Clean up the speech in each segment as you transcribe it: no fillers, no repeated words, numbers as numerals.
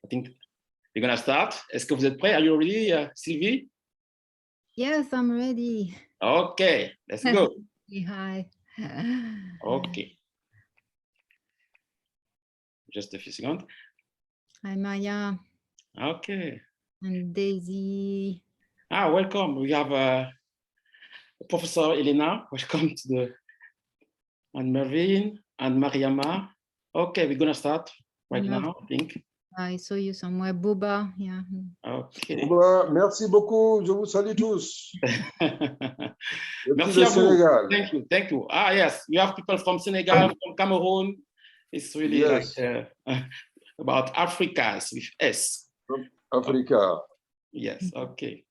I think we're gonna start. Est-ce que vous êtes prêts? Are you ready, Sylvie? Yes, I'm ready. Okay, let's go. Hi. Okay. Just a few seconds. Hi, Maya. Okay. And Daisy. Welcome. We have Professor Elena. Welcome to the and Mervyn and Mariama. Okay, we're gonna start right now, I think. I saw you somewhere. Booba, yeah. Okay. Booba, merci beaucoup. Je vous salue tous. Merci à vous. Thank you. Yes, you have people from Senegal, from Cameroon. It's really like about Africa.s with S. Africa. Yes, okay.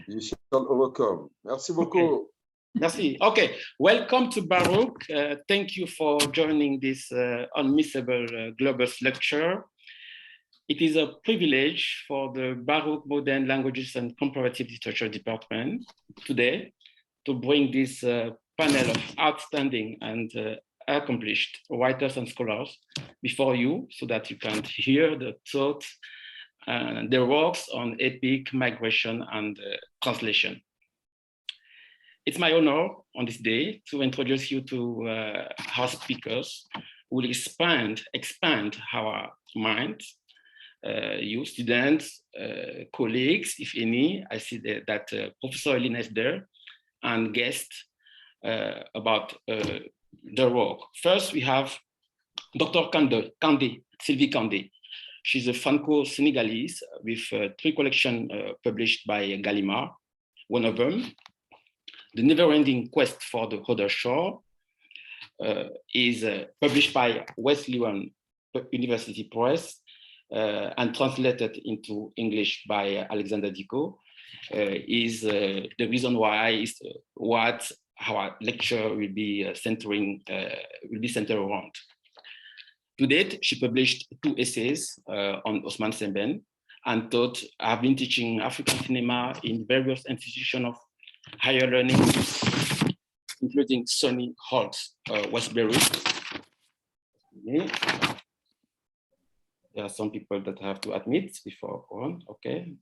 You shall overcome. Merci beaucoup. Okay. Merci. Okay, welcome to Baruch. Thank you for joining this unmissable Globus lecture. It is a privilege for the Baruch Modern Languages and Comparative Literature Department today to bring this panel of outstanding and accomplished writers and scholars before you so that you can hear the thoughts and their works on epic, migration, and translation. It's my honor on this day to introduce you to our speakers who will expand our minds. You students, colleagues, if any. I see that Professor Elena is there, and guests about their work. First, we have Dr. Kande, Sylvie Kande. She's a Franco-Senegalese with 3 collections published by Gallimard. One of them, The Never-Ending Quest for the Other Shore, is published by Wesleyan University Press and translated into English by Alexander Dickow. Is the reason why what our lecture will be centered around. To date, she published 2 essays on Osman Sembène and taught. I've been teaching African cinema in various institutions of higher learning, including Sunny Hall, Westbury. There are some people that I have to admit before on, okay.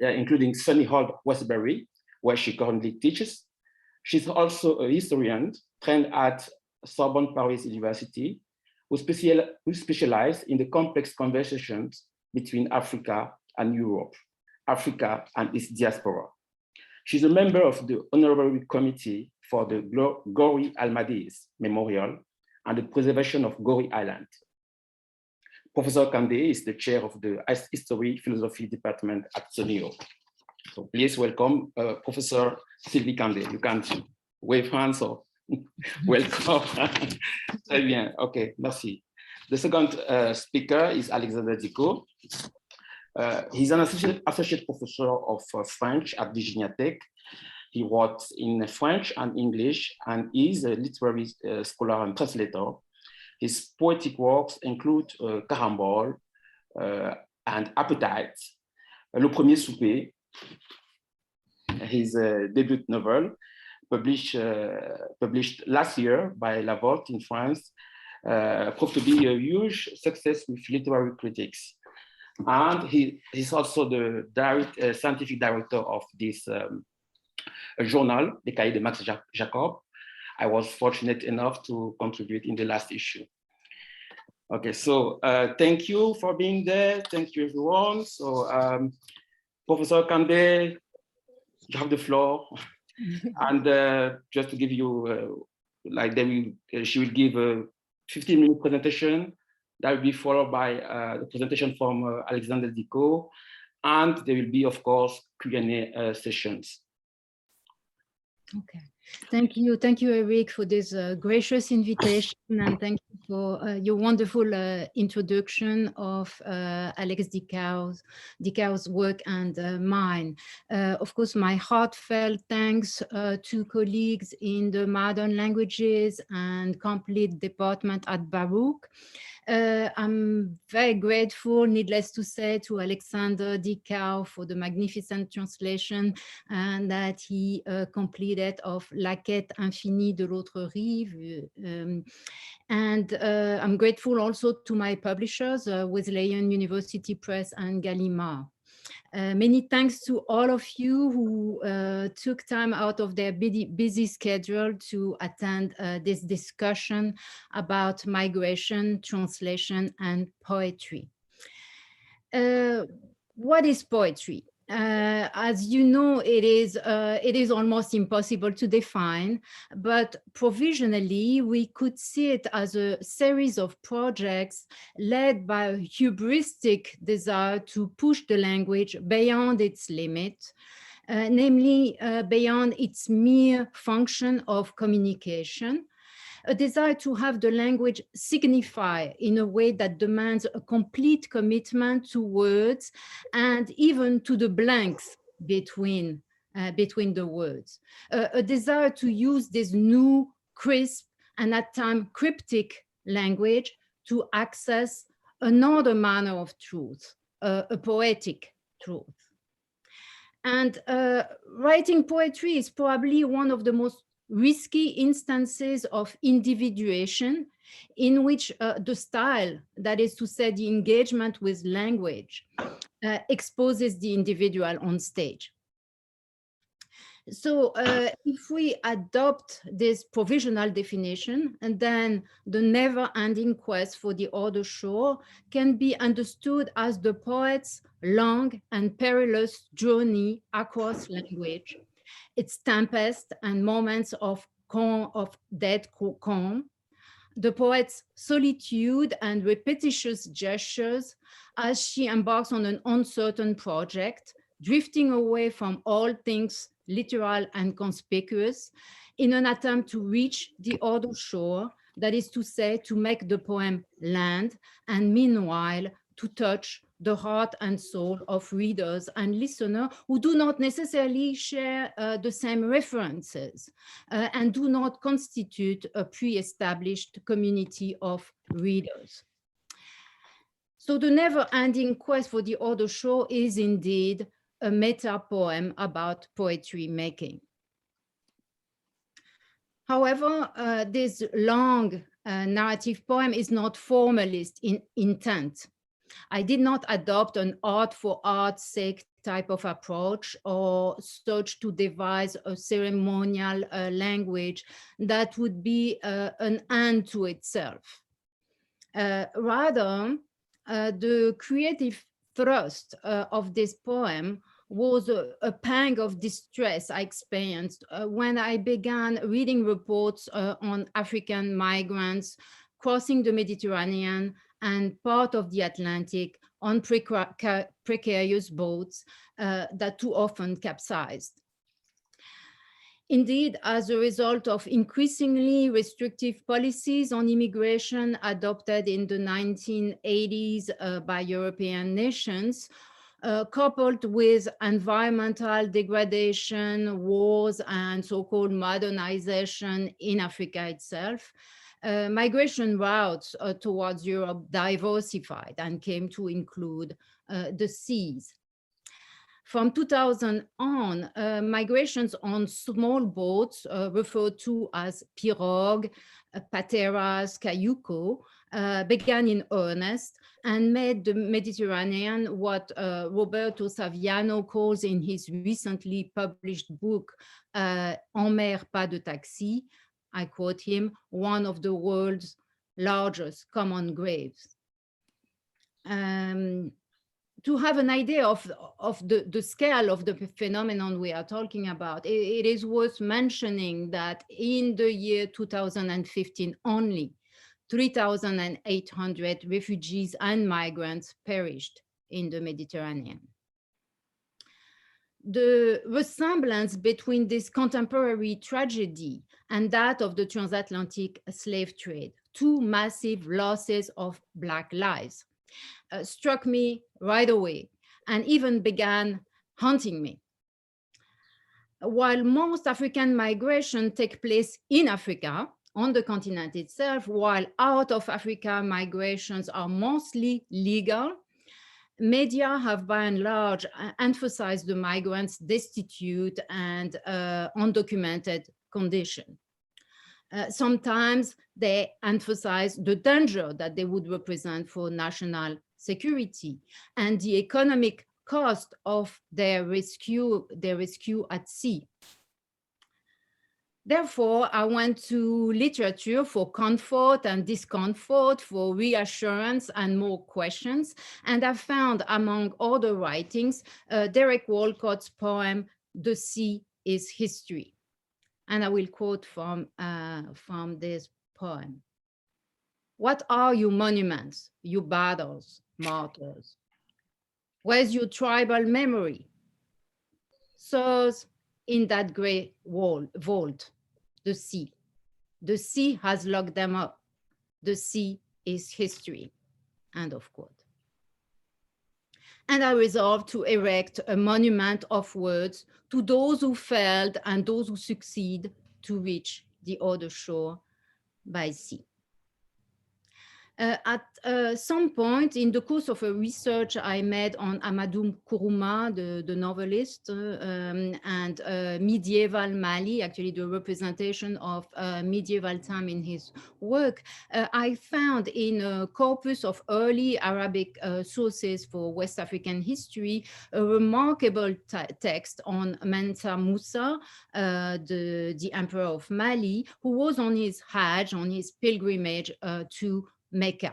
Yeah, including Sunny Hall, Westbury, where she currently teaches. She's also a historian trained at Sorbonne Paris University, who specialized in the complex conversations between Africa and Europe, Africa and its diaspora. She's a member of the Honorary Committee for the Gori Almadies Memorial and the preservation of Gori Island. Professor Kande is the chair of the History Philosophy Department at SUNY. So please welcome Professor Sylvie Kande. You can wave hands or welcome. Très bien, okay, merci. The second speaker is Alexander Ziko. He's an associate professor of French at Virginia Tech. He works in French and English and is a literary scholar and translator. His poetic works include Carambole and Appetite, Le Premier Souper, his debut novel, published last year by La Volte in France, proved to be a huge success with literary critics. And he's also the scientific director of this journal, Les Cahiers de Max Jacob. I was fortunate enough to contribute in the last issue. Okay, so thank you for being there. Thank you, everyone. So Professor Kande, you have the floor. And just to give you, she will give a 15-minute presentation. That will be followed by the presentation from Alexander Dickow. And there will be, of course, Q&A sessions. Okay. Thank you, Eric, for this gracious invitation, and thank you for your wonderful introduction of Alex Dickow's work and mine. Of course, my heartfelt thanks to colleagues in the Modern Languages and Complete Department at Baruch. I'm very grateful, needless to say, to Alexander Dickow for the magnificent translation and that he completed of la quête infinie de l'autre rive. And I'm grateful also to my publishers, Wesleyan University Press and Gallimard. Many thanks to all of you who took time out of their busy schedule to attend this discussion about migration, translation, and poetry. What is poetry? As you know, it is almost impossible to define, but provisionally we could see it as a series of projects led by a hubristic desire to push the language beyond its limit, namely beyond its mere function of communication, a desire to have the language signify in a way that demands a complete commitment to words and even to the blanks between the words. A desire to use this new, crisp, and at times cryptic language to access another manner of truth, a poetic truth. And writing poetry is probably one of the most risky instances of individuation in which the style, that is to say the engagement with language, exposes the individual on stage. So if we adopt this provisional definition, and then the never-ending quest for the other shore can be understood as the poet's long and perilous journey across language, its tempest and moments of dead calm, the poet's solitude and repetitious gestures as she embarks on an uncertain project, drifting away from all things literal and conspicuous in an attempt to reach the other shore, that is to say, to make the poem land, and meanwhile to touch the heart and soul of readers and listeners who do not necessarily share the same references and do not constitute a pre-established community of readers. So the never-ending quest for the other shore is indeed a meta-poem about poetry making. However, this long narrative poem is not formalist in intent. I did not adopt an art for art's sake type of approach or search to devise a ceremonial language that would be an end to itself. Rather, the creative thrust of this poem was a pang of distress I experienced when I began reading reports on African migrants crossing the Mediterranean and part of the Atlantic on precarious boats that too often capsized. Indeed, as a result of increasingly restrictive policies on immigration adopted in the 1980s by European nations, coupled with environmental degradation, wars, and so-called modernization in Africa itself, migration routes towards Europe diversified and came to include the seas. From 2000 on, migrations on small boats referred to as pirogues, pateras, cayuco, began in earnest and made the Mediterranean what Roberto Saviano calls in his recently published book, En mer pas de taxi, I quote him, one of the world's largest common graves. To have an idea of the scale of the phenomenon we are talking about, it is worth mentioning that in the year 2015 only, 3,800 refugees and migrants perished in the Mediterranean. The resemblance between this contemporary tragedy and that of the transatlantic slave trade, two massive losses of Black lives, struck me right away and even began haunting me. While most African migration take place in Africa, on the continent itself, while out of Africa migrations are mostly legal, media have by and large emphasized the migrants destitute and undocumented condition. Sometimes they emphasize the danger that they would represent for national security and the economic cost of their rescue at sea. Therefore, I went to literature for comfort and discomfort, for reassurance and more questions. And I found, among other writings, Derek Walcott's poem, "The Sea is History." And I will quote from this poem. "What are your monuments, your battles, martyrs? Where's your tribal memory? Sirs, in that great vault, the sea. The sea has locked them up. The sea is history." End of quote. And I resolved to erect a monument of words to those who failed and those who succeed to reach the other shore by sea. At some point in the course of a research I made on Amadou Nkrumah, the novelist, and medieval Mali, actually the representation of medieval time in his work, I found in a corpus of early Arabic sources for West African history, a remarkable text on Mansa Musa, the emperor of Mali, who was on his Hajj, on his pilgrimage to Mecca,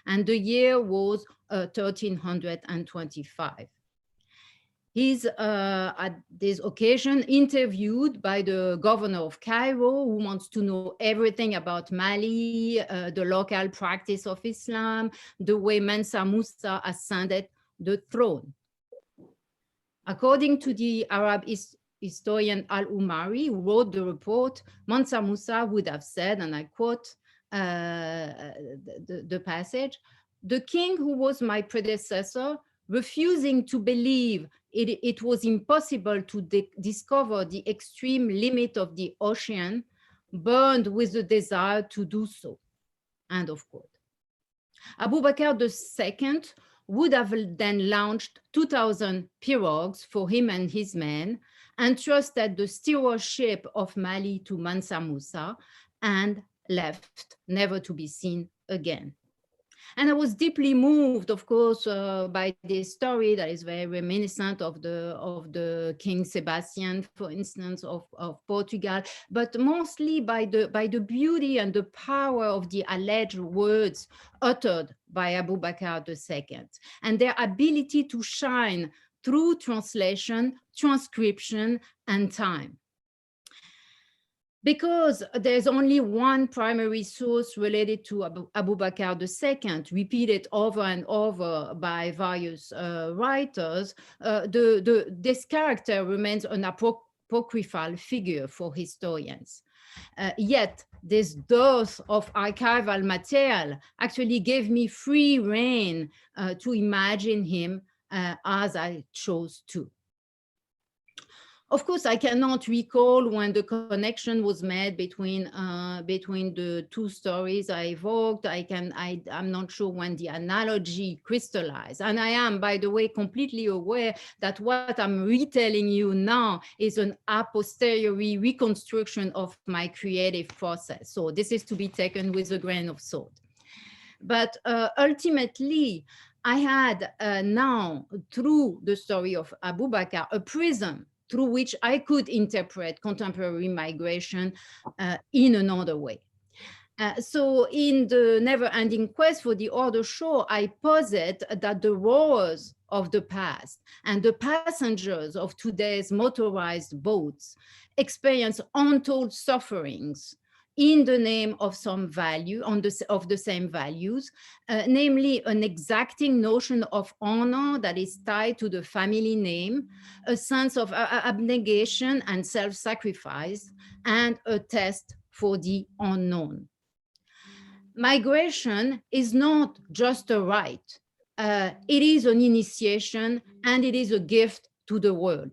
and the year was 1325. He's at this occasion interviewed by the governor of Cairo, who wants to know everything about Mali, the local practice of Islam, the way Mansa Musa ascended the throne. According to the Arab historian Al-Umari, who wrote the report, Mansa Musa would have said, and I quote, the passage, "The king who was my predecessor, refusing to believe it was impossible to discover the extreme limit of the ocean, burned with the desire to do so." End of quote. Abu Bakr II would have then launched 2,000 pirogues for him and his men, entrusted the stewardship of Mali to Mansa Musa, and left, never to be seen again. And I was deeply moved, of course, by this story that is very reminiscent of the King Sebastian, for instance, of Portugal, but mostly by the beauty and the power of the alleged words uttered by Abu Bakr II and their ability to shine through translation, transcription, and time. Because there's only one primary source related to Abu Bakr II, repeated over and over by various writers, this character remains an apocryphal figure for historians. Yet this dearth of archival material actually gave me free rein to imagine him as I chose to. Of course, I cannot recall when the connection was made between the two stories I evoked. I'm not sure when the analogy crystallized. And I am, by the way, completely aware that what I'm retelling you now is an a posteriori reconstruction of my creative process. So this is to be taken with a grain of salt. But ultimately, I had now, through the story of Abu Bakr, a prism through which I could interpret contemporary migration in another way. So in the never-ending quest for the other shore, I posit that the rowers of the past and the passengers of today's motorized boats experience untold sufferings in the name of some value, of the same values, namely an exacting notion of honor that is tied to the family name, a sense of abnegation and self-sacrifice, and a test for the unknown. Migration is not just a right, it is an initiation and it is a gift to the world.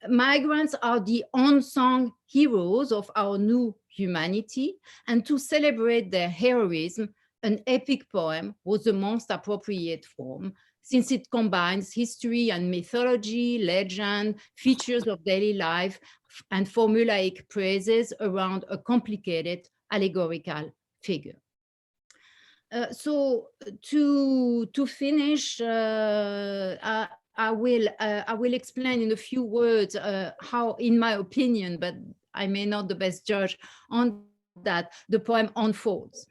Migrants are the unsung heroes of our new humanity, and to celebrate their heroism, an epic poem was the most appropriate form, since it combines history and mythology, legend, features of daily life and formulaic phrases around a complicated allegorical figure. So to finish, I will explain in a few words how, in my opinion, but I may not the best judge on that, the poem unfolds.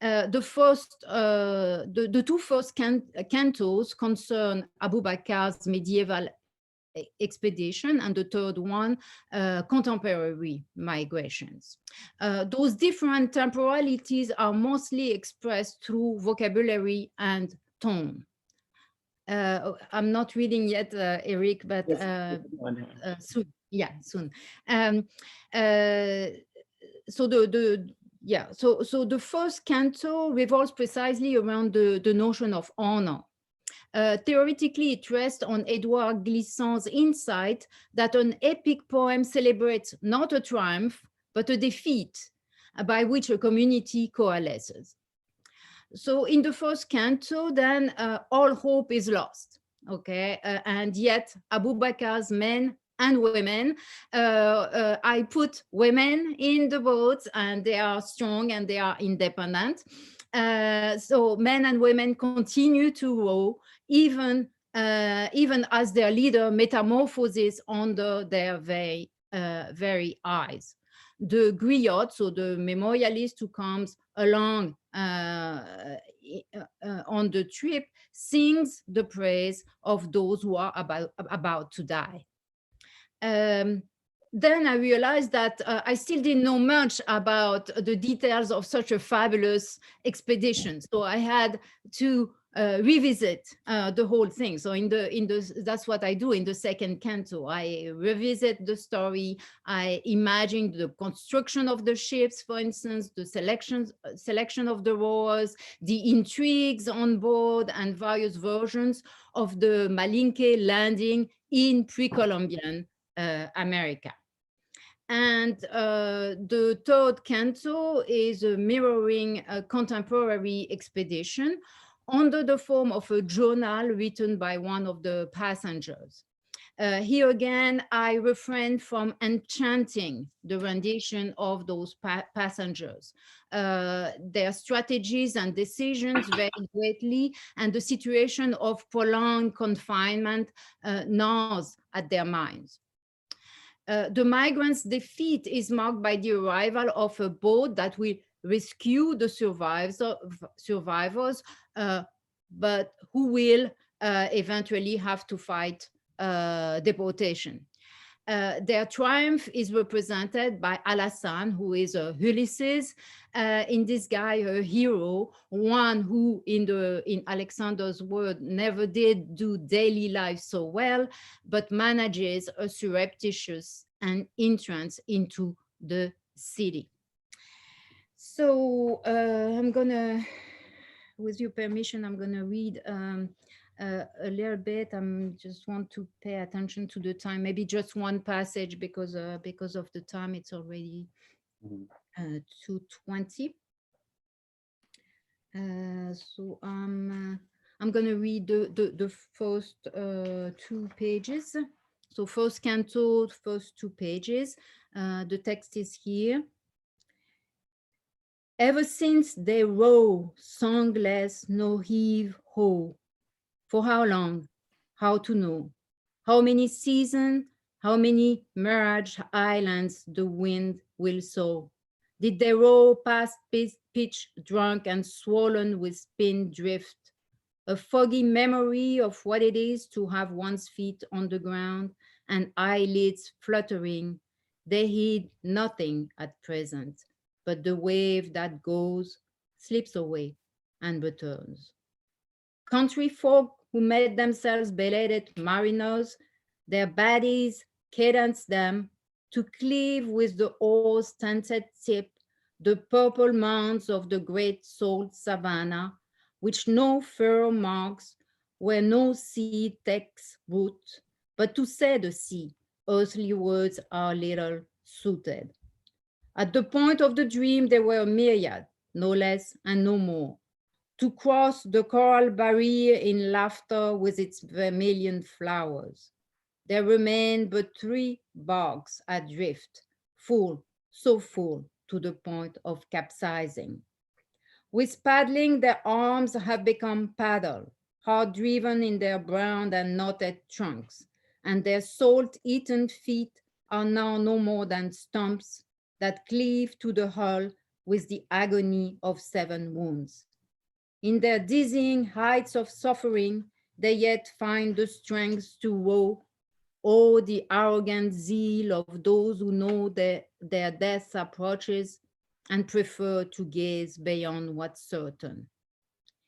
The two first cantos concern Abu Bakr's medieval expedition, and the third one, contemporary migrations. Those different temporalities are mostly expressed through vocabulary and tone. I'm not reading yet, Eric, but soon. Yeah, soon. So the first canto revolves precisely around the notion of honor. Theoretically, it rests on Edouard Glissant's insight that an epic poem celebrates not a triumph, but a defeat by which a community coalesces. So in the first canto, then all hope is lost, okay? And yet Abu Bakr's men and women, I put women in the boat, and they are strong and they are independent. So men and women continue to row, even as their leader metamorphoses under their very eyes. The griot, so the memorialist who comes along on the trip, sings the praise of those who are about to die. Then I realized that I still didn't know much about the details of such a fabulous expedition. So I had to revisit the whole thing. So that's what I do in the second canto. I revisit the story. I imagine the construction of the ships, for instance, the selection of the rowers, the intrigues on board, and various versions of the Malinke landing in pre-Columbian America. And the third canto is mirroring a contemporary expedition under the form of a journal written by one of the passengers. Here again, I refrain from enchanting the rendition of those passengers. Their strategies and decisions vary greatly, and the situation of prolonged confinement gnaws at their minds. The migrants' defeat is marked by the arrival of a boat that will rescue the survivors, but who will eventually have to fight deportation. Their triumph is represented by Alassane, who is Ulysses, in this guy, a hero, one who, in Alexander's word, never did do daily life so well, but manages a surreptitious entrance into the city. So I'm gonna, with your permission, I'm gonna read a little bit. I just want to pay attention to the time, maybe just one passage, because of the time. It's already 2:20. So I'm going to read the first 2 pages. So first canto, first 2 pages. The text is here. Ever since they row, songless, no heave ho. For how long? How to know? How many seasons? How many mirage islands the wind will sow? Did they row past pitch drunk and swollen with spin drift? A foggy memory of what it is to have one's feet on the ground and eyelids fluttering. They heed nothing at present, but the wave that goes, slips away and returns. Country folk who made themselves belated mariners, their bodies cadence them to cleave with the oar's tinted tip the purple mounds of the great salt savanna, which no furrow marks, where no seed takes root, but to say the sea, earthly words are little suited. At the point of the dream, there were a myriad, no less and no more, to cross the coral barrier in laughter with its vermilion flowers. There remain but 3 barks adrift, full, so full to the point of capsizing. With paddling, their arms have become paddle, hard driven in their brown and knotted trunks, and their salt-eaten feet are now no more than stumps that cleave to the hull with the agony of 7 wounds. In their dizzying heights of suffering, they yet find the strength to row. Oh, the arrogant zeal of those who know their death approaches and prefer to gaze beyond what's certain.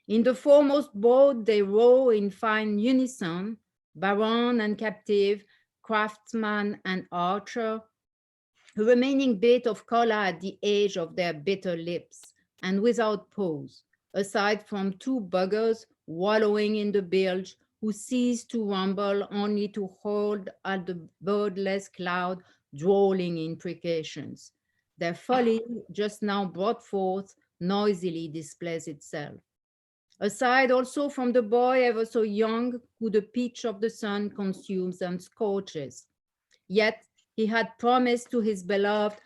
In the foremost boat, they row in fine unison, baron and captive, craftsman and archer, a remaining bit of color at the edge of their bitter lips, and without pause, aside from 2 buggers wallowing in the bilge who cease to rumble only to hold at the birdless cloud, drawling imprecations. Their folly, just now brought forth, noisily displays itself. Aside also from the boy ever so young, who the pitch of the sun consumes and scorches. Yet he had promised to his beloved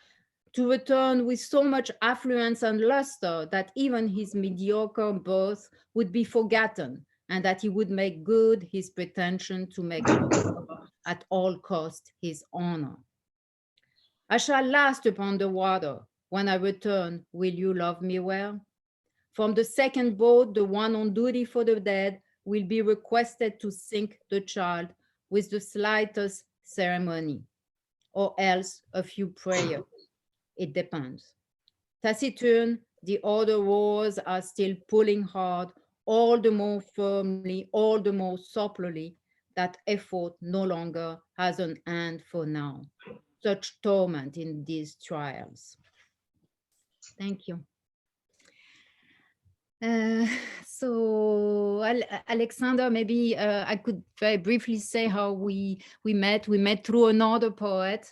to return with so much affluence and luster that even his mediocre birth would be forgotten, and that he would make good his pretension to make sure at all cost his honor. I shall last upon the water. When I return, will you love me well? From the second boat, the one on duty for the dead will be requested to sink the child with the slightest ceremony, or else a few prayers. It depends. Taciturn, the other rowers are still pulling hard, all the more firmly, all the more soplily, that effort no longer has an end for now. Such torment in these trials. Thank you. So Alexander, maybe I could very briefly say how we met. We met through another poet,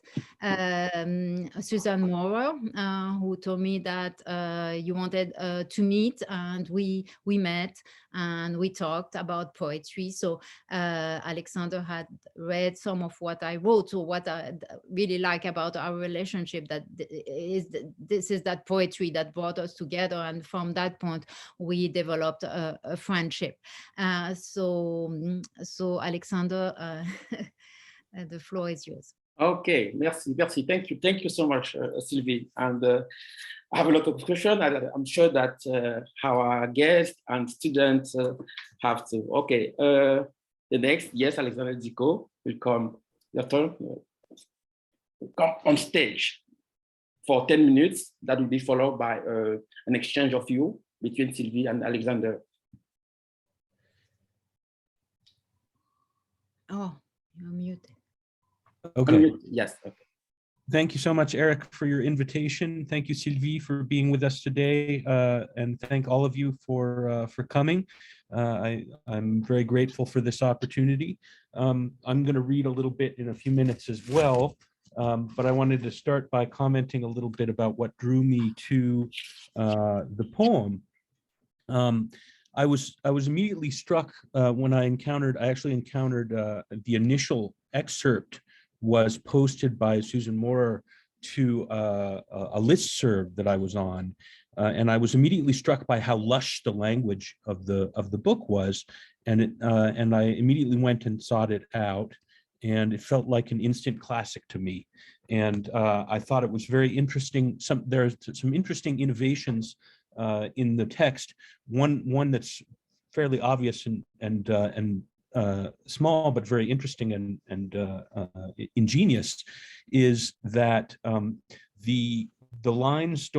Susan Moore, who told me that you wanted to meet, and we met and we talked about poetry. So Alexander had read some of what I wrote. So what I really like about our relationship this is that poetry that brought us together, and from that point we developed a friendship. So Alexander, the floor is yours. Okay, merci. Thank you so much, Sylvie. And I have a lot of questions. I'm sure that our guests and students have to. Okay, the next, yes, Alexander Ziko will come. Your turn. Come on stage for 10 minutes. That will be followed by an exchange of views between Sylvie and Alexander. Oh, you're muted. Okay. Yes. Okay. Thank you so much, Eric, for your invitation. Thank you, Sylvie, for being with us today, and thank all of you for coming. I'm very grateful for this opportunity. I'm going to read a little bit in a few minutes as well, but I wanted to start by commenting a little bit about what drew me to the poem. I was immediately struck when I actually encountered the initial excerpt was posted by Susan Moore to a listserv that I was on, and I was immediately struck by how lush the language of the book was, and I immediately went and sought it out, and it felt like an instant classic to me, and I thought it was very interesting. There's some interesting innovations in the text. One that's fairly obvious and small but very interesting and ingenious is that the lines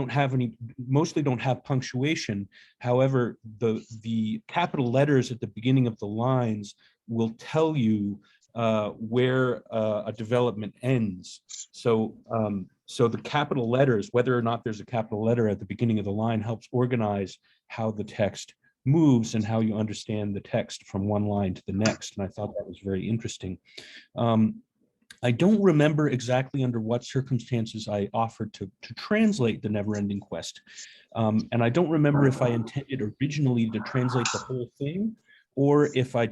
mostly don't have punctuation. However, the capital letters at the beginning of the lines will tell you where a development ends. So the capital letters, whether or not there's a capital letter at the beginning of the line, helps organize how the text moves and how you understand the text from one line to the next. And I thought that was very interesting. I don't remember exactly under what circumstances I offered to translate The Never-Ending Quest. And I don't remember if I intended originally to translate the whole thing or if I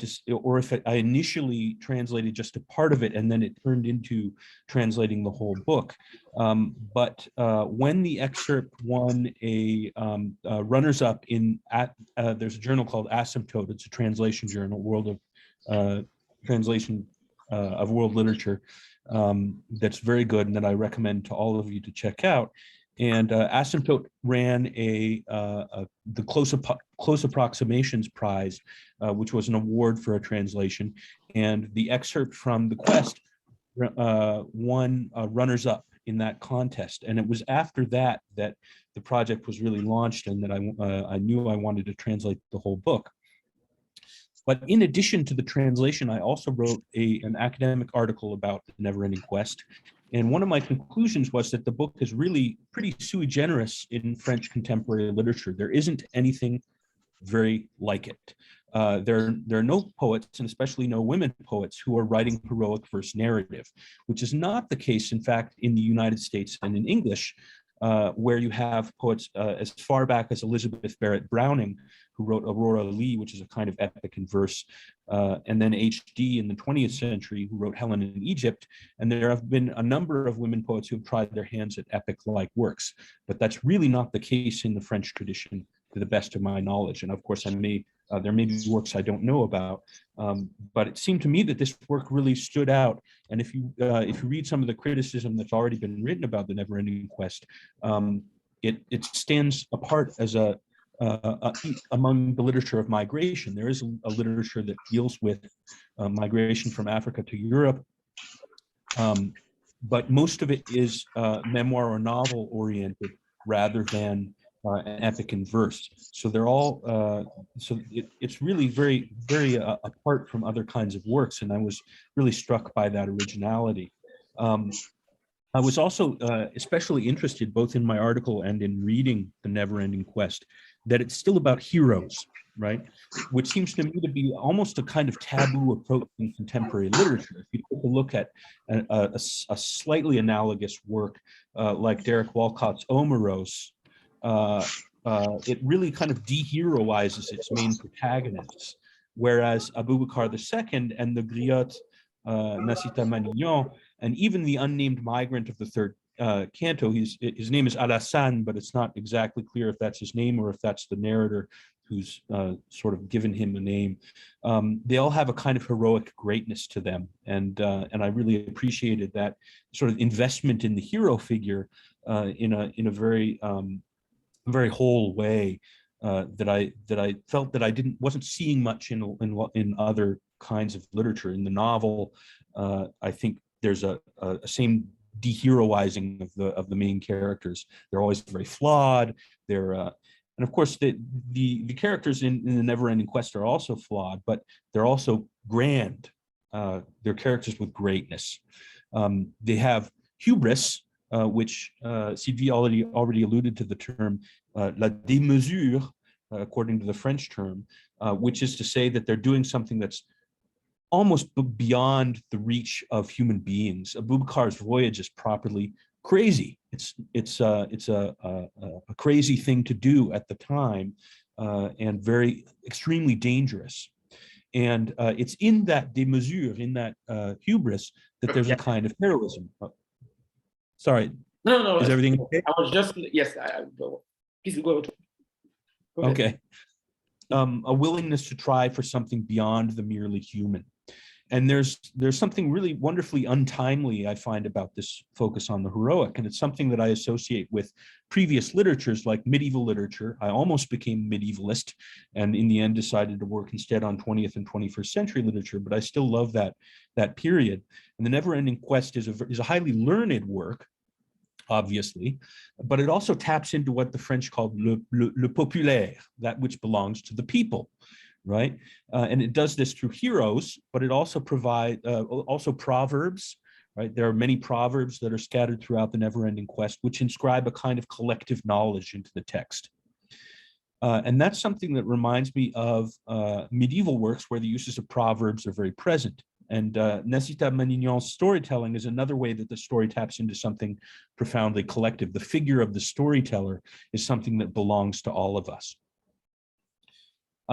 initially translated just a part of it and then it turned into translating the whole book. But when the excerpt won a runners-up there's a journal called Asymptote. It's a translation journal, translation of world literature, that's very good and that I recommend to all of you to check out. And Asymptote ran the Close Approximations Prize, which was an award for a translation. And the excerpt from The Quest won runners-up in that contest. And it was after that that the project was really launched and that I knew I wanted to translate the whole book. But in addition to the translation, I also wrote an academic article about The Never-Ending Quest. And one of my conclusions was that the book is really pretty sui generis in French contemporary literature. There isn't anything very like it. There are no poets, and especially no women poets, who are writing heroic verse narrative, which is not the case, in fact, in the United States and in English, where you have poets as far back as Elizabeth Barrett Browning, who wrote Aurora Leigh, which is a kind of epic in verse, and then H.D. in the 20th century, who wrote Helen in Egypt. And there have been a number of women poets who have tried their hands at epic-like works, but that's really not the case in the French tradition, to the best of my knowledge. And of course, there may be works I don't know about, but it seemed to me that this work really stood out. And if you read some of the criticism that's already been written about The Never-Ending Quest, it stands apart as among the literature of migration. There is a literature that deals with migration from Africa to Europe, but most of it is memoir or novel oriented rather than an epic in verse. So they're all, it's really very, very apart from other kinds of works. And I was really struck by that originality. I was also especially interested, both in my article and in reading The Never-Ending Quest, that it's still about heroes, right? Which seems to me to be almost a kind of taboo approach in contemporary literature. If you take a look at a slightly analogous work like Derek Walcott's Omeros, it really kind of deheroizes its main protagonists, whereas Abubakar II and the griot Nasita Manignon, and even the unnamed migrant of the third canto, his name is Alassane, but it's not exactly clear if that's his name or if that's the narrator who's sort of given him a name. They all have a kind of heroic greatness to them, and I really appreciated that sort of investment in the hero figure in a very very whole way that I felt that I wasn't seeing much in other kinds of literature. In the novel, I think there's a same deheroizing of the main characters. They're always very flawed. They're and of course the characters in The Never-Ending Quest are also flawed, but they're also grand. They're characters with greatness. They have hubris, which Sylvie already alluded to the term la démesure, according to the French term, which is to say that they're doing something that's almost beyond the reach of human beings. Abubakar's voyage is properly crazy. It's a crazy thing to do at the time, and very extremely dangerous. And it's in that démesure, in that hubris, that there's a kind of heroism. Sorry. No. Is everything okay? I was just, yes. Please go ahead. Okay. A willingness to try for something beyond the merely human. And there's something really wonderfully untimely, I find, about this focus on the heroic. And it's something that I associate with previous literatures like medieval literature. I almost became medievalist and in the end decided to work instead on 20th and 21st century literature, but I still love that period. And The Never-Ending Quest is a highly learned work, obviously, but it also taps into what the French called le populaire, that which belongs to the people, right? And it does this through heroes, but it also provides also proverbs, right? There are many proverbs that are scattered throughout The Never-Ending Quest, which inscribe a kind of collective knowledge into the text. And that's something that reminds me of medieval works where the uses of proverbs are very present. And Nasita Manignon's storytelling is another way that the story taps into something profoundly collective. The figure of the storyteller is something that belongs to all of us.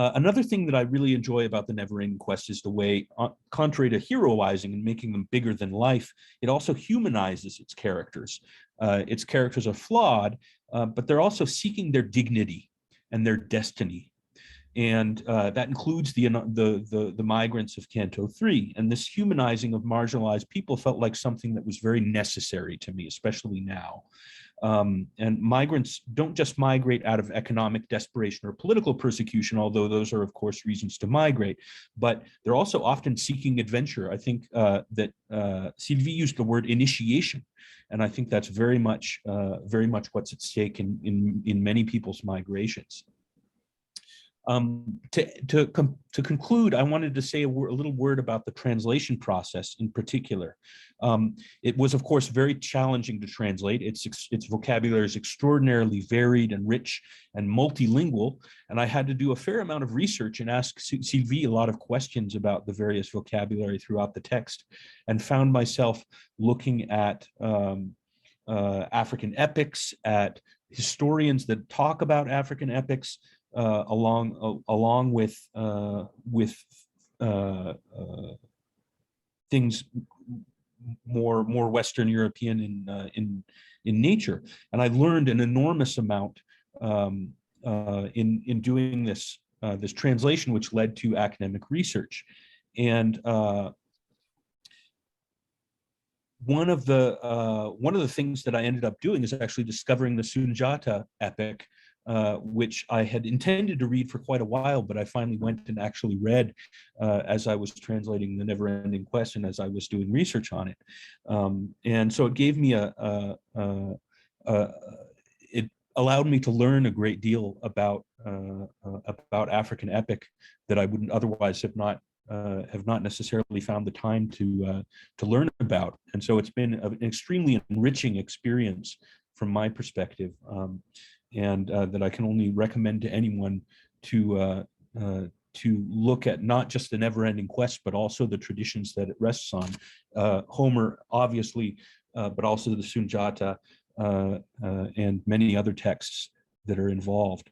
Another thing that I really enjoy about the Never-Ending Quest is the way, contrary to heroizing and making them bigger than life, it also humanizes its characters. Its characters are flawed, but they're also seeking their dignity and their destiny. And that includes the migrants of Canto 3. And this humanizing of marginalized people felt like something that was very necessary to me, especially now. And migrants don't just migrate out of economic desperation or political persecution, although those are, of course, reasons to migrate, but they're also often seeking adventure. I think that Sylvie used the word initiation, and I think that's very much what's at stake in many people's migrations. To conclude, I wanted to say a little word about the translation process in particular. It was, of course, very challenging to translate. Its vocabulary is extraordinarily varied and rich and multilingual, and I had to do a fair amount of research and ask Sylvie a lot of questions about the various vocabulary throughout the text, and found myself looking at African epics, at historians that talk about African epics, along with things more Western European in nature, and I learned an enormous amount in doing this translation, which led to academic research. And one of the things that I ended up doing is actually discovering the Sunjata Epic, which I had intended to read for quite a while, but I finally went and actually read as I was translating the Never-Ending Quest and as I was doing research on it. And so it gave me it allowed me to learn a great deal about African epic that I wouldn't otherwise have not necessarily found the time to learn about. And so it's been an extremely enriching experience from my perspective. And that I can only recommend to anyone to look at not just the Never-Ending Quest, but also the traditions that it rests on. Homer, obviously, but also the Sunjata and many other texts that are involved.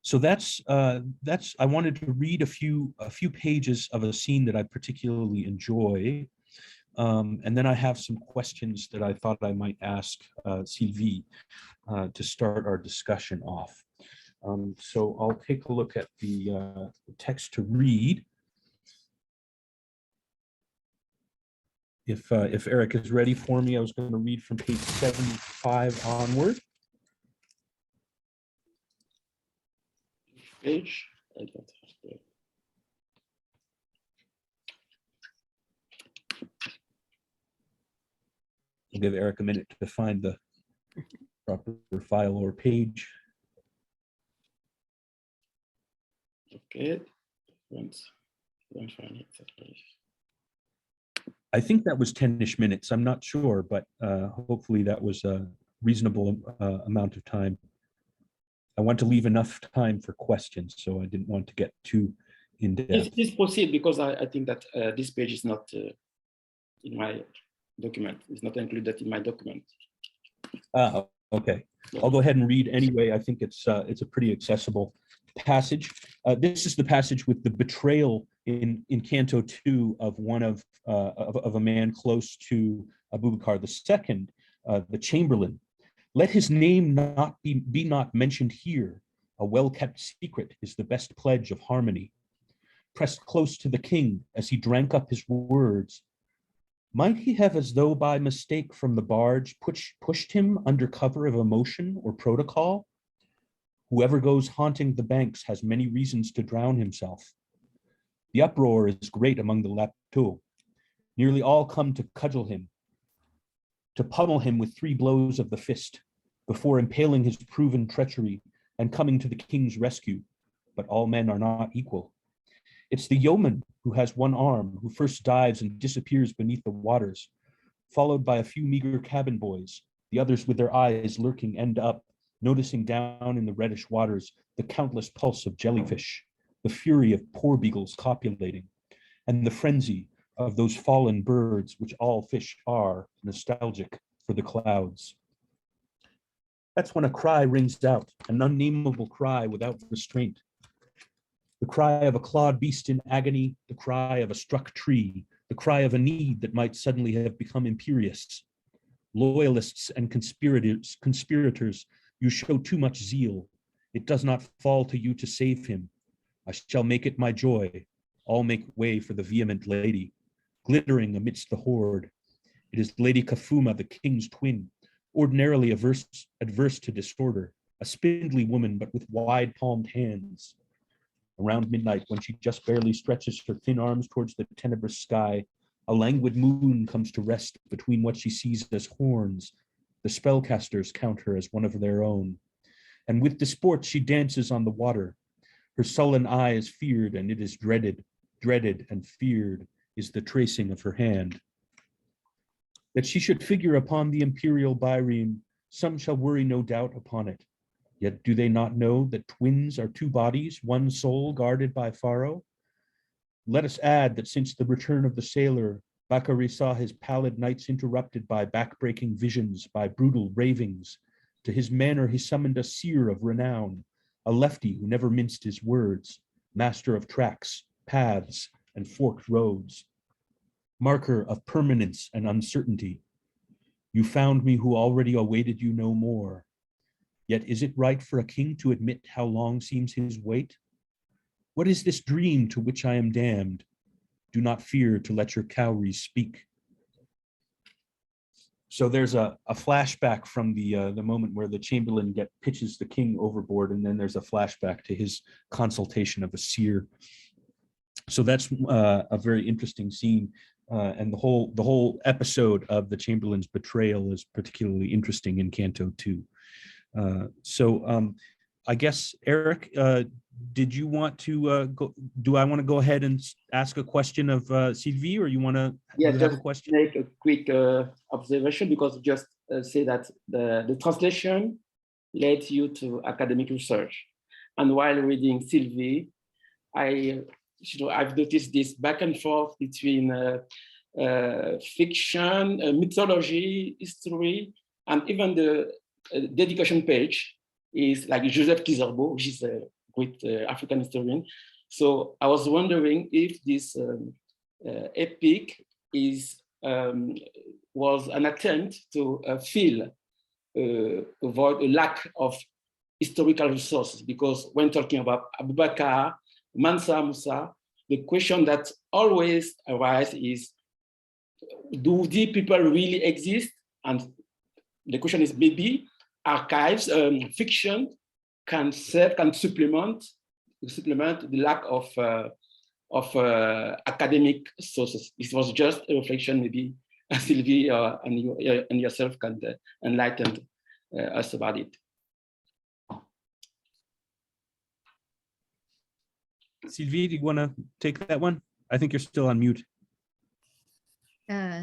So that's I wanted to read a few pages of a scene that I particularly enjoy. And then I have some questions that I thought I might ask Sylvie to start our discussion off. So I'll take a look at the text to read. If Eric is ready for me, I was going to read from page 75 onward. Page? I don't have to. I'll give Eric a minute to find the proper file or page. Okay. Once find it, please. I think that was 10-ish minutes. I'm not sure, but hopefully that was a reasonable amount of time. I want to leave enough time for questions, so I didn't want to get too in depth. Please proceed, because I think that this page is not in my document. It's not included in my document. Okay. I'll go ahead and read anyway. I think it's a pretty accessible passage. This is the passage with the betrayal in Canto 2 of one of a man close to Abubakar II, the Chamberlain. Let his name not be not mentioned here. A well-kept secret is the best pledge of harmony. Pressed close to the king as he drank up his words, might he have, as though by mistake from the barge, pushed him under cover of emotion or protocol? Whoever goes haunting the banks has many reasons to drown himself. The uproar is great among the Lapteaux. Nearly all come to cudgel him, to pummel him with 3 blows of the fist, before impaling his proven treachery and coming to the king's rescue. But all men are not equal. It's the yeoman who has 1 arm, who first dives and disappears beneath the waters, followed by a few meager cabin boys, the others with their eyes lurking end up, noticing down in the reddish waters the countless pulse of jellyfish, the fury of porbeagles copulating, and the frenzy of those fallen birds which all fish are, nostalgic for the clouds. That's when a cry rings out, an unnameable cry without restraint. The cry of a clawed beast in agony, the cry of a struck tree, the cry of a need that might suddenly have become imperious. Loyalists and conspirators, you show too much zeal. It does not fall to you to save him. I shall make it my joy. All make way for the vehement lady, glittering amidst the horde. It is Lady Kafuma, the king's twin, ordinarily adverse to disorder, a spindly woman, but with wide palmed hands. Around midnight, when she just barely stretches her thin arms towards the tenebrous sky, a languid moon comes to rest between what she sees as horns. The spellcasters count her as one of their own. And with disport, she dances on the water. Her sullen eye is feared, and it is dreaded and feared is the tracing of her hand. That she should figure upon the imperial bireme, some shall worry no doubt upon it. Yet do they not know that twins are two bodies, one soul guarded by Pharaoh? Let us add that since the return of the sailor, Bakari saw his pallid nights interrupted by backbreaking visions, by brutal ravings. To his manor he summoned a seer of renown, a lefty who never minced his words, master of tracks, paths, and forked roads, marker of permanence and uncertainty. You found me who already awaited you no more. Yet is it right for a king to admit how long seems his wait? What is this dream to which I am damned? Do not fear to let your cowries speak. So there's a flashback from the moment where the Chamberlain pitches the king overboard, and then there's a flashback to his consultation of a seer. So that's a very interesting scene, and the whole episode of the Chamberlain's betrayal is particularly interesting in Canto 2. I guess, Eric, did you want to go? Do I want to go ahead and ask a question of Sylvie, or you want to have a question? Make a quick observation, because just say that the translation led you to academic research, and while reading Sylvie, I've noticed this back and forth between fiction, mythology, history, and even the dedication page is like Joseph Kizerbo, which is a great African historian. So I was wondering if this epic was an attempt to fill a lack of historical resources, because when talking about Abubakar, Mansa Musa, the question that always arises is, do these people really exist? And the question is, maybe archives, fiction can supplement the lack of academic sources. It was just a reflection, maybe Sylvie and yourself can enlighten us about it. Sylvie, do you want to take that one? I think you're still on mute.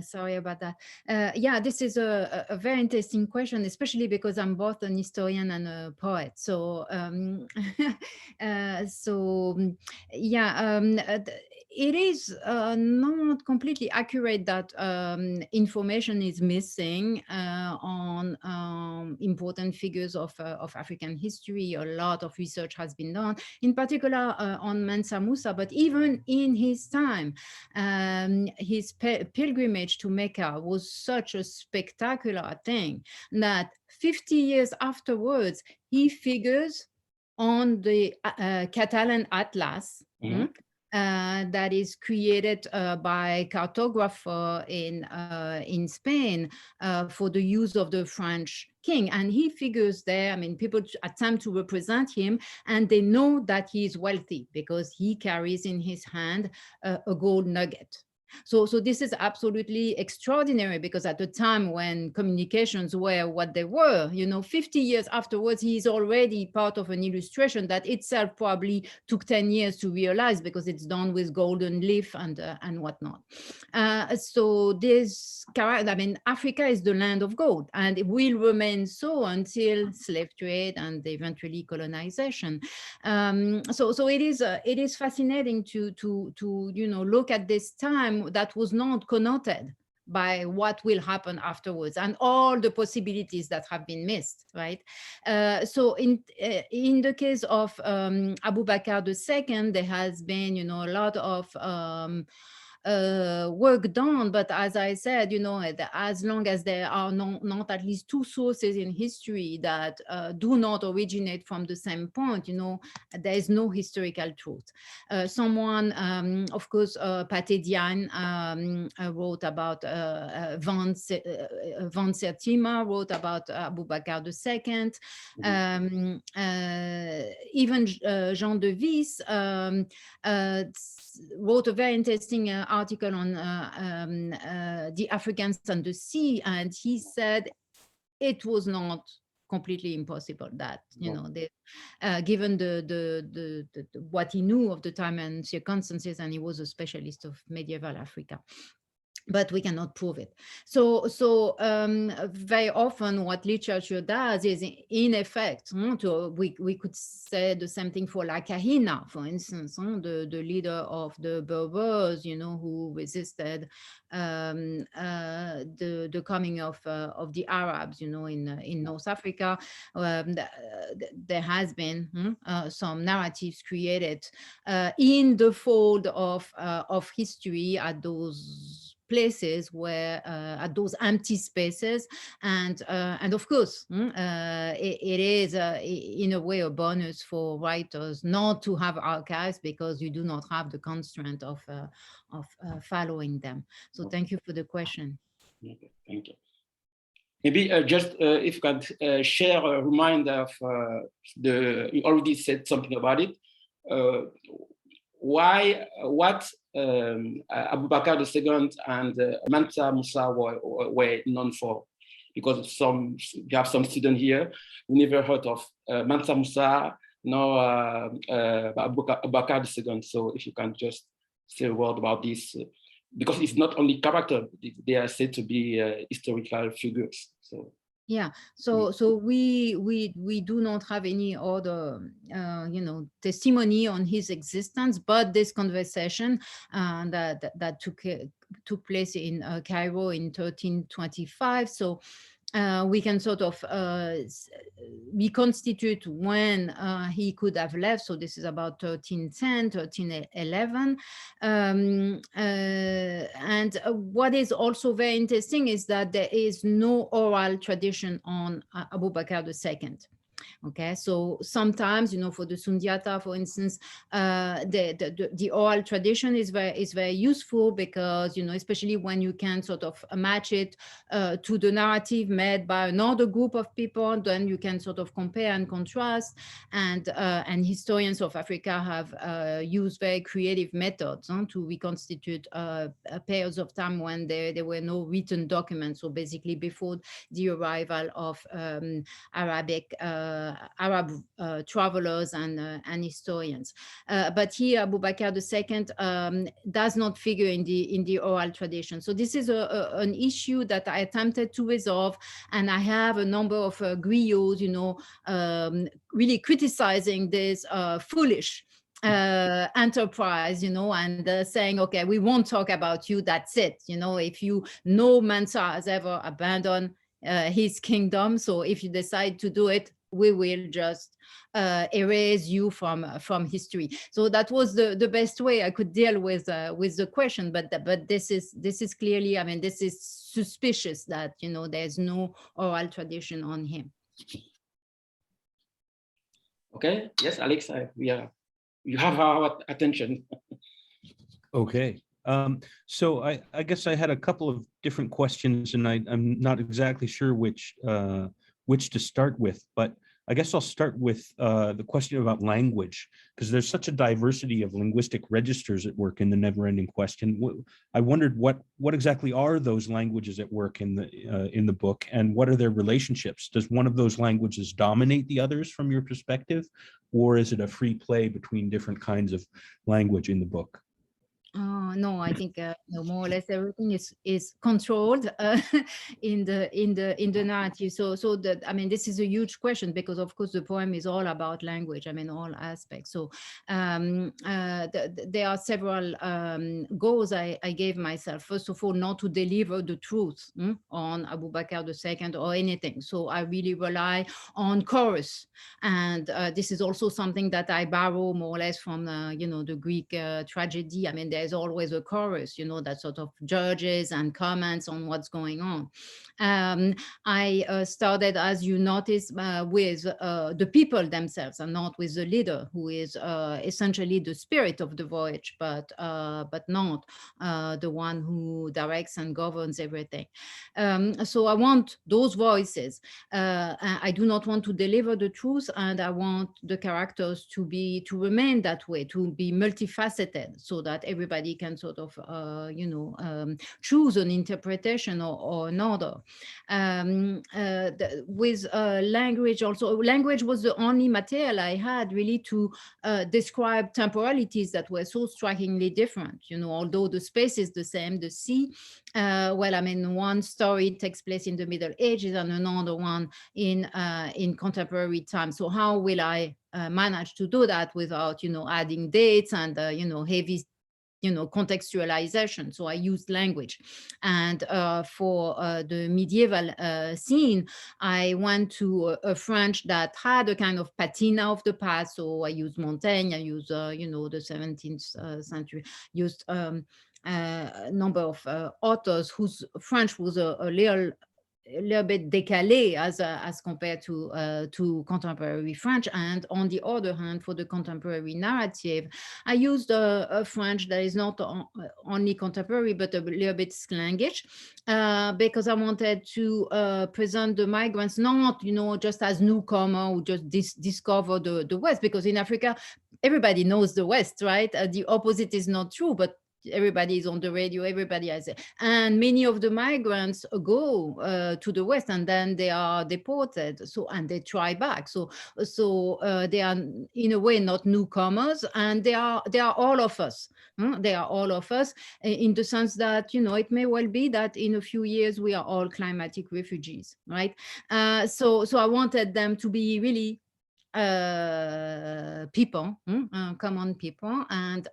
Sorry about that. Yeah, this is a very interesting question, especially because I'm both an historian and a poet. So, it is not completely accurate that information is missing on important figures of African history. A lot of research has been done, in particular on Mansa Musa, but even in his time, his pilgrimage to Mecca was such a spectacular thing that 50 years afterwards, he figures on the Catalan Atlas, that is created by cartographer in Spain for the use of the French king. And he figures there, I mean, people attempt to represent him, and they know that he is wealthy because he carries in his hand a gold nugget. So this is absolutely extraordinary, because at the time when communications were what they were, 50 years afterwards, he's already part of an illustration that itself probably took 10 years to realize, because it's done with golden leaf and whatnot. So this, I mean, Africa is the land of gold, and it will remain so until slave trade and eventually colonization. So it is fascinating to look at this time that was not connoted by what will happen afterwards and all the possibilities that have been missed, right? So in the case of Abu Bakr II, there has been, you know, a lot of work done, but as I said, you know, as long as there are not at least two sources in history that do not originate from the same point, you know, there is no historical truth. Someone, of course, Pate Diagne wrote about Van Sertima, wrote about Abu Bakr II. Even Jean de Vis wrote a very interesting article on the Africans and the sea, and he said it was not completely impossible that, you know, they, given the what he knew of the time and circumstances, and he was a specialist of medieval Africa. But we cannot prove it. So very often what literature does is, in effect, we could say the same thing for La Kahina, for instance, the leader of the Berbers, you know, who resisted the coming of the Arabs, you know, in North Africa. There has been some narratives created in the fold of history at those places where at those empty spaces, and of course it is in a way a bonus for writers not to have archives, because you do not have the constraint of following them. So thank you for the question. Okay, thank you. Maybe just if you can share a reminder of you already said something about it. What Abu Bakr II and Mansa Musa were known for? Because you have some students here who never heard of Mansa Musa, nor Abu Bakr II. So if you can just say a word about this, because it's not only character; they are said to be historical figures. So. Yeah, so we do not have any other you know, testimony on his existence, but this conversation that took place in Cairo in 1325. So we can sort of reconstitute when he could have left. So this is about 1310, 1311. And what is also very interesting is that there is no oral tradition on Abu Bakr II. Okay, so sometimes, you know, for the Sunjata, for instance, the oral tradition is very useful, because, you know, especially when you can sort of match it to the narrative made by another group of people, then you can sort of compare and contrast. And historians of Africa have used very creative methods to reconstitute periods of time when there were no written documents, so basically before the arrival of Arab travelers and historians. But here Abu Bakr II does not figure in the oral tradition. So this is an issue that I attempted to resolve, and I have a number of griots, you know, really criticizing this foolish enterprise, you know, and saying, okay, we won't talk about you, that's it. You know, if no Mansa has ever abandoned his kingdom, so if you decide to do it, we will just erase you from history. So that was the best way I could deal with the question. But this is clearly, I mean, this is suspicious that, you know, there's no oral tradition on him. Okay. Yes, Alex, you have our attention. Okay. So I guess I had a couple of different questions, and I'm not exactly sure which to start with, but I guess I'll start with the question about language, because there's such a diversity of linguistic registers at work in the Never-Ending Question. I wondered what exactly are those languages at work in the book, and what are their relationships? Does one of those languages dominate the others from your perspective, or is it a free play between different kinds of language in the book? No, I think no, more or less everything is controlled in the narrative. So that, I mean, this is a huge question, because of course the poem is all about language. I mean, all aspects. So there are several goals I gave myself. First of all, not to deliver the truth on Abu Bakr II or anything. So I really rely on chorus, and this is also something that I borrow more or less from the Greek tragedy. I mean, there's always a chorus, that sort of judges and comments on what's going on. I started, as you noticed, with the people themselves, and not with the leader, who is essentially the spirit of the voyage, but not the one who directs and governs everything. So I want those voices. I do not want to deliver the truth, and I want the characters to remain that way, to be multifaceted, so that everybody can sort of choose an interpretation or another. With language also, language was the only material I had really to describe temporalities that were so strikingly different. Although the space is the same, the sea, well, I mean, one story takes place in the Middle Ages and another one in contemporary time. So how will I manage to do that without, adding dates and, heavy, contextualization? So I used language. And for the medieval scene, I went to a French that had a kind of patina of the past. So I used Montaigne, I used, the 17th century, used a number of authors whose French was a little bit décalé as compared to contemporary French. And on the other hand, for the contemporary narrative, I used a French that is not only contemporary, but a little bit slangish, because I wanted to present the migrants not, just as newcomer who just discover the West, because in Africa, everybody knows the West, right? The opposite is not true, but everybody is on the radio, everybody has it. And many of the migrants go to the West, and then they are deported. So, and they try back. So they are in a way not newcomers, and they are all of us. They are all of us, in the sense that, it may well be that in a few years we are all climatic refugees, right? So I wanted them to be really people, common people, and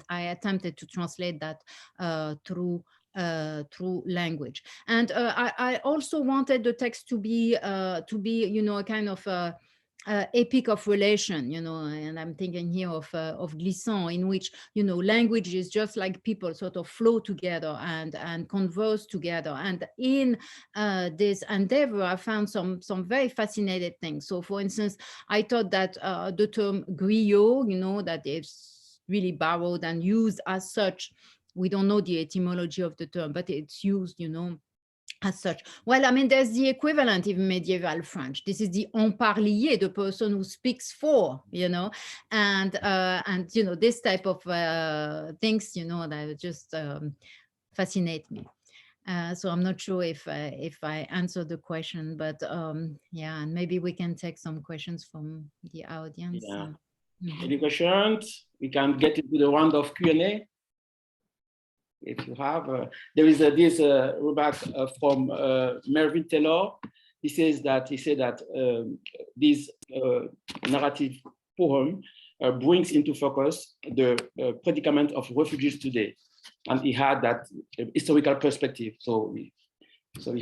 I attempted to translate that through language. And I also wanted the text to be a kind of epic of relation, and I'm thinking here of Glissant, in which, language is just like people sort of flow together and converse together. And in this endeavor, I found some very fascinating things. So, for instance, I thought that the term griot, that is really borrowed and used as such. We don't know the etymology of the term, but it's used, as such. Well, I mean, there's the equivalent in medieval French. This is the en parlier, the person who speaks for, and this type of things, that just fascinate me. So I'm not sure if I answered the question, but yeah, and maybe we can take some questions from the audience. Yeah. Any questions? We can get into the round of Q&A. If you have, there is this remark from Mervyn Taylor. He said that this narrative poem brings into focus the predicament of refugees today, and he had that historical perspective. So we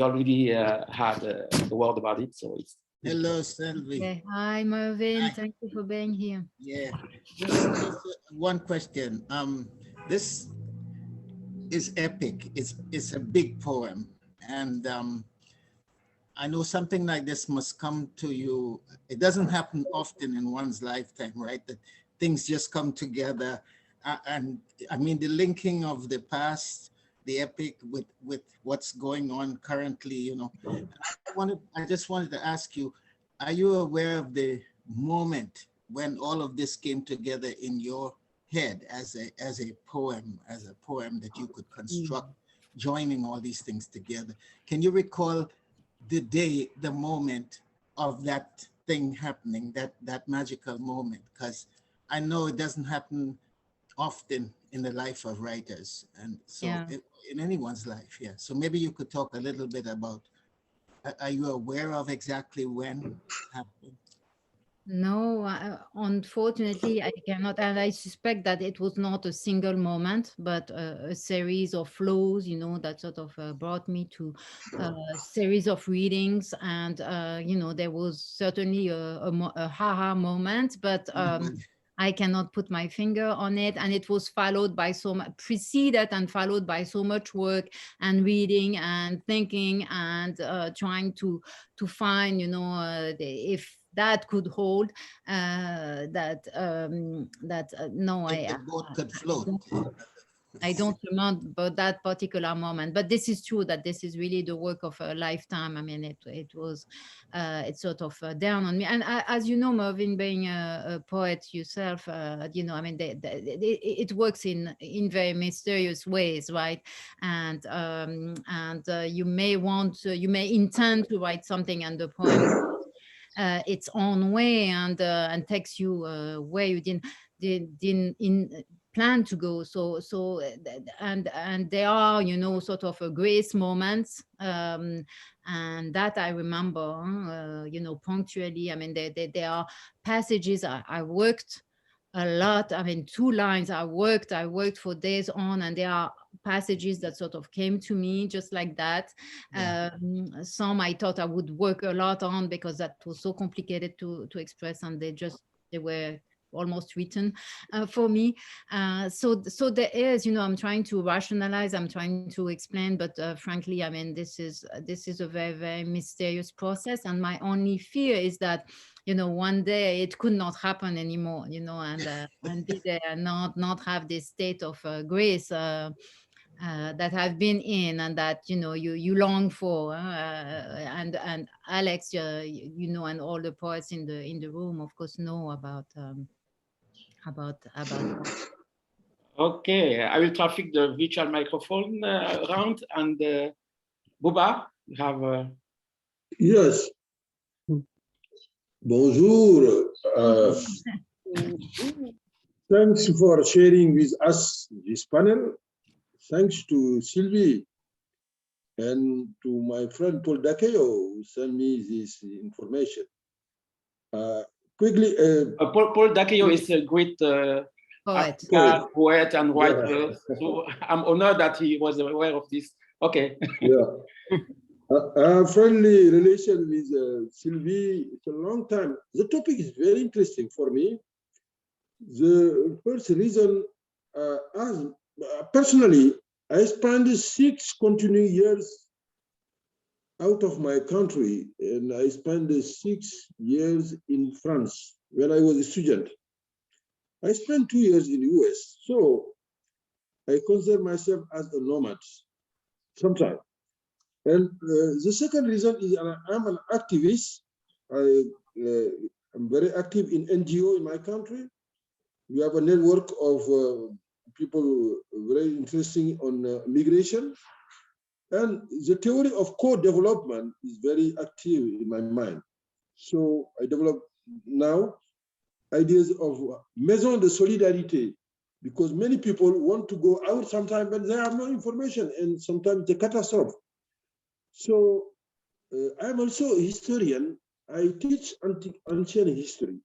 already had a word about it. So it's. Hello, Sylvie. Okay. Hi, Mervyn. Hi. Thank you for being here. Yeah, just one question. This is epic. It's a big poem, and I know something like this must come to you. It doesn't happen often in one's lifetime, right? That things just come together, and I mean the linking of the past, the epic with what's going on currently. I just wanted to ask you: are you aware of the moment when all of this came together in your head as a poem that you could construct, joining all these things together? Can you recall the moment of that thing happening, that magical moment? Because I know it doesn't happen often in the life of writers, and so Yeah. in anyone's life. Yeah. So maybe you could talk a little bit about. Are you aware of exactly when it happened? No, unfortunately, I cannot, and I suspect that it was not a single moment, but a series of flows, you know, that sort of brought me to a series of readings, and you know, there was certainly a haha moment, but I cannot put my finger on it, and it was followed by preceded and followed by so much work and reading and thinking and trying to find, you know, if that could hold, no, If the boat could float. I don't remember that particular moment, but this is true that this is really the work of a lifetime. I mean, it was, it's sort of down on me. And as you know, Mervyn, being a poet yourself, you know, I mean, it works in very mysterious ways, right? And you may intend to write something, and the poem its own way, and takes you where you didn't plan to go. And there are, you know, sort of a grace moments, and that I remember, you know, punctually. I mean, there are passages I worked a lot. I mean, 2 lines I worked for days on, and there are passages that sort of came to me just like that. Some I thought I would work a lot on because that was so complicated to express, and they were almost written for me. So there is, you know, I'm trying to rationalize, I'm trying to explain, but frankly, I mean, this is a very, very mysterious process, and my only fear is that, you know, one day it could not happen anymore, you know, and be there and not have this state of grace that I've been in, and that, you know, you long for, and Alex, you know, and all the poets in the room, of course, know about that. Okay, I will traffic the virtual microphone around, and Buba, you have. Yes. Bonjour. Thanks for sharing with us this panel. Thanks to Sylvie and to my friend Paul Dickow, who sent me this information. Quickly, Paul Dickow is a great poet and writer. Yeah. So I'm honored that he was aware of this. Okay. Yeah. A friendly relation with Sylvie, it's a long time. The topic is very interesting for me. The first reason, personally, I spent 6 continuing years out of my country, and I spent 6 years in France when I was a student. I spent 2 years in the US, so I consider myself as a nomad sometimes. And the second reason is I'm an activist. I'm very active in NGO in my country. We have a network of people very interesting on migration. And the theory of co-development is very active in my mind. So I develop now ideas of maison de solidarité, because many people want to go out sometimes, but they have no information, and sometimes it's a catastrophe. So I'm also a historian. I teach ancient history.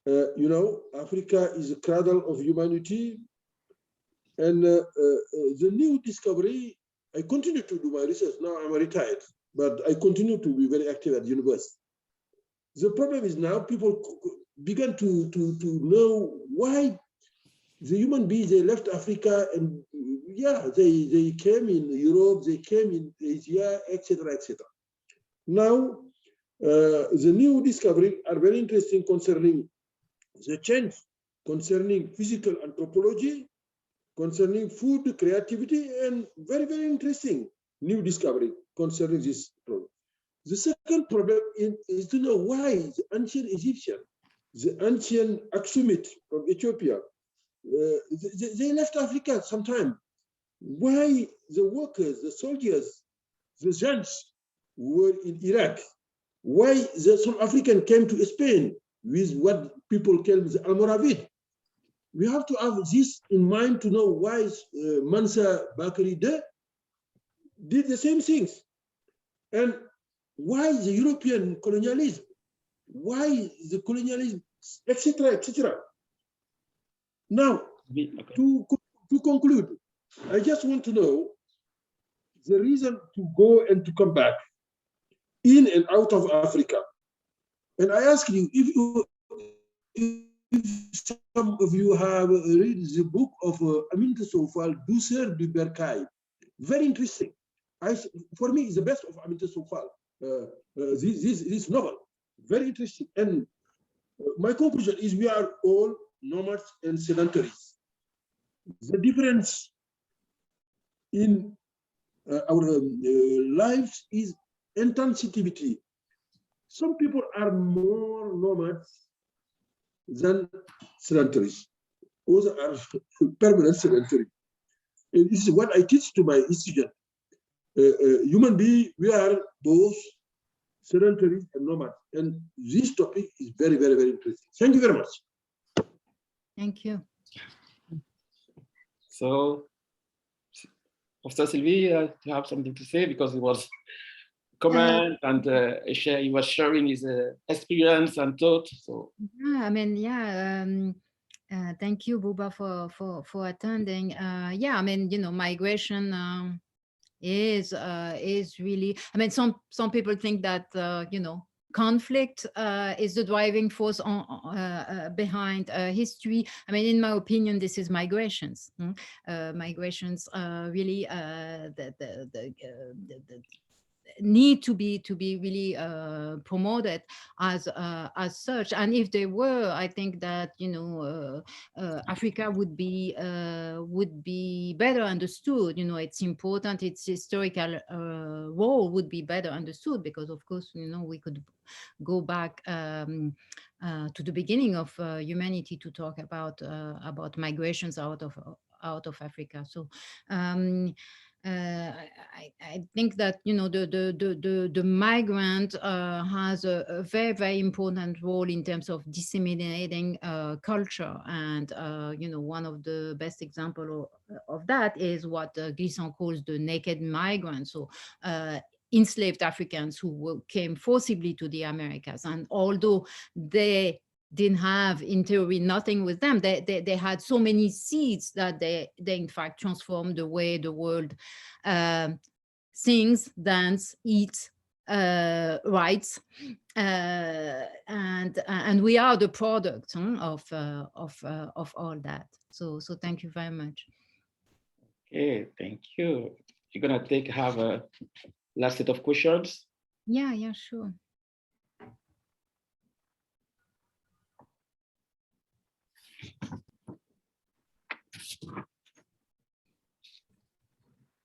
You know, Africa is a cradle of humanity, and the new discovery, I continue to do my research. Now I'm retired, but I continue to be very active at the university. The problem is now people began to know why the human beings, they left Africa, and yeah, they came in Europe, they came in Asia, etc., etc. Now, the new discoveries are very interesting concerning the change, concerning physical anthropology, concerning food, creativity, and very, very interesting new discovery concerning this problem. The second problem is to know why the ancient Egyptian, the ancient Aksumite from Ethiopia, they left Africa sometime. Why the workers, the soldiers, the gens were in Iraq? Why some African came to Spain with what people call the Almoravid? We have to have this in mind to know why Mansa Bakari did the same things. And why the European colonialism, why the colonialism, etc., etc. Now, to conclude, I just want to know the reason to go and to come back in and out of Africa. And I ask you, if some of you have read the book of Aminata Soufal, Douceur du Bercail, very interesting. For me, it's the best of Aminata Soufal, this novel, very interesting. And my conclusion is we are all nomads and sedentaries. The difference in our lives is intensity. Some people are more nomads than sedentaries. Others are permanent sedentary. And this is what I teach to my students. Human being, we are both sedentary and nomad. And this topic is very, very, very interesting. Thank you very much. Thank you. So, Professor Sylvie, you have something to say because it was comment and he was sharing his experience and thought. So yeah, I mean, yeah. Thank you, Buba, for attending. Yeah, I mean, you know, migration is really. I mean, some people think that you know, conflict is the driving force behind history. I mean, in my opinion, this is migrations. Migrations really the need to be really promoted as such. And if they were, I think that, you know, Africa would be better understood. You know, it's important, its historical role would be better understood, because of course, you know, we could go back to the beginning of humanity to talk about migrations out of Africa. So I think that, you know, the migrant has a very, very important role in terms of disseminating culture. And, you know, one of the best examples of that is what Glissant calls the naked migrant. So enslaved Africans who came forcibly to the Americas. And although they didn't have, in theory, nothing with them, they had so many seeds that they in fact transformed the way the world sings, dance, eats, writes, and we are the product of all that. So thank you very much. Okay, thank you. You're gonna have a last set of questions. Yeah, sure.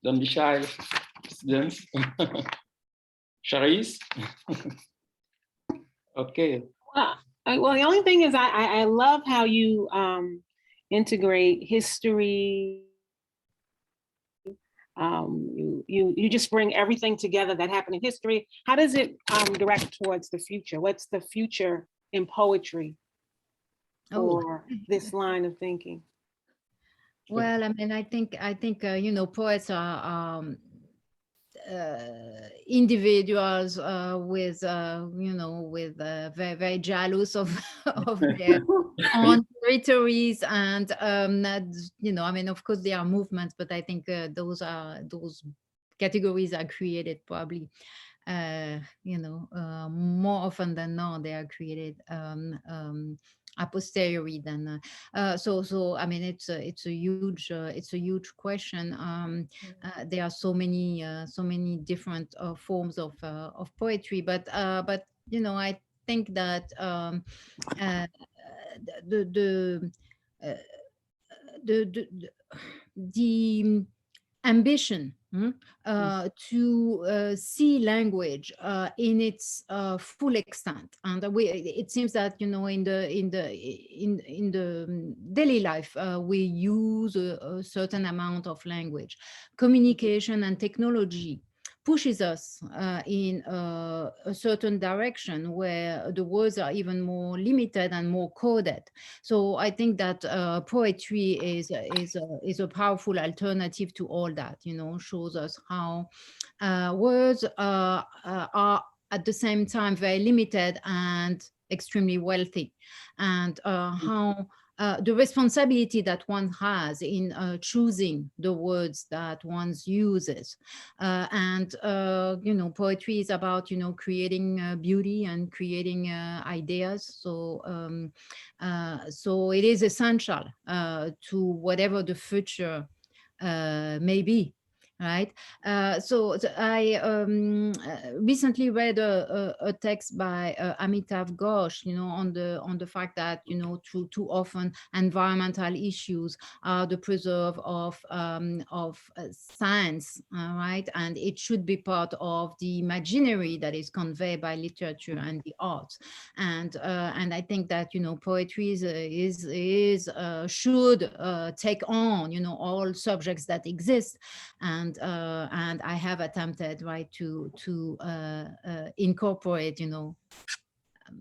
Don't be shy, students. Charisse? Okay. Well, the only thing is I love how you integrate history. You just bring everything together that happened in history. How does it direct towards the future? What's the future in poetry for this line of thinking? Well, I mean, I think you know, poets are individuals with you know, with very, very jealous of their own territories, and you know, I mean, of course there are movements, but I think those categories are created probably you know, more often than not, they are created a posteriori than so I mean, it's a huge question. There are so many different forms of poetry, but you know, I think that the ambition to see language in its full extent, and it seems that, you know, in the daily life we use a certain amount of language. Communication and technology pushes us in a certain direction where the words are even more limited and more coded. So I think that poetry is a powerful alternative to all that, you know, shows us how words are at the same time very limited and extremely wealthy, and how the responsibility that one has in choosing the words that one uses. And, you know, poetry is about, you know, creating beauty and creating ideas. So, so it is essential to whatever the future may be. Right. So I recently read a text by Amitav Ghosh, you know, on the fact that, you know, too often environmental issues are the preserve of science, right? And it should be part of the imaginary that is conveyed by literature and the arts. And I think that, you know, poetry should take on, you know, all subjects that exist. And I have attempted, right, to incorporate, you know,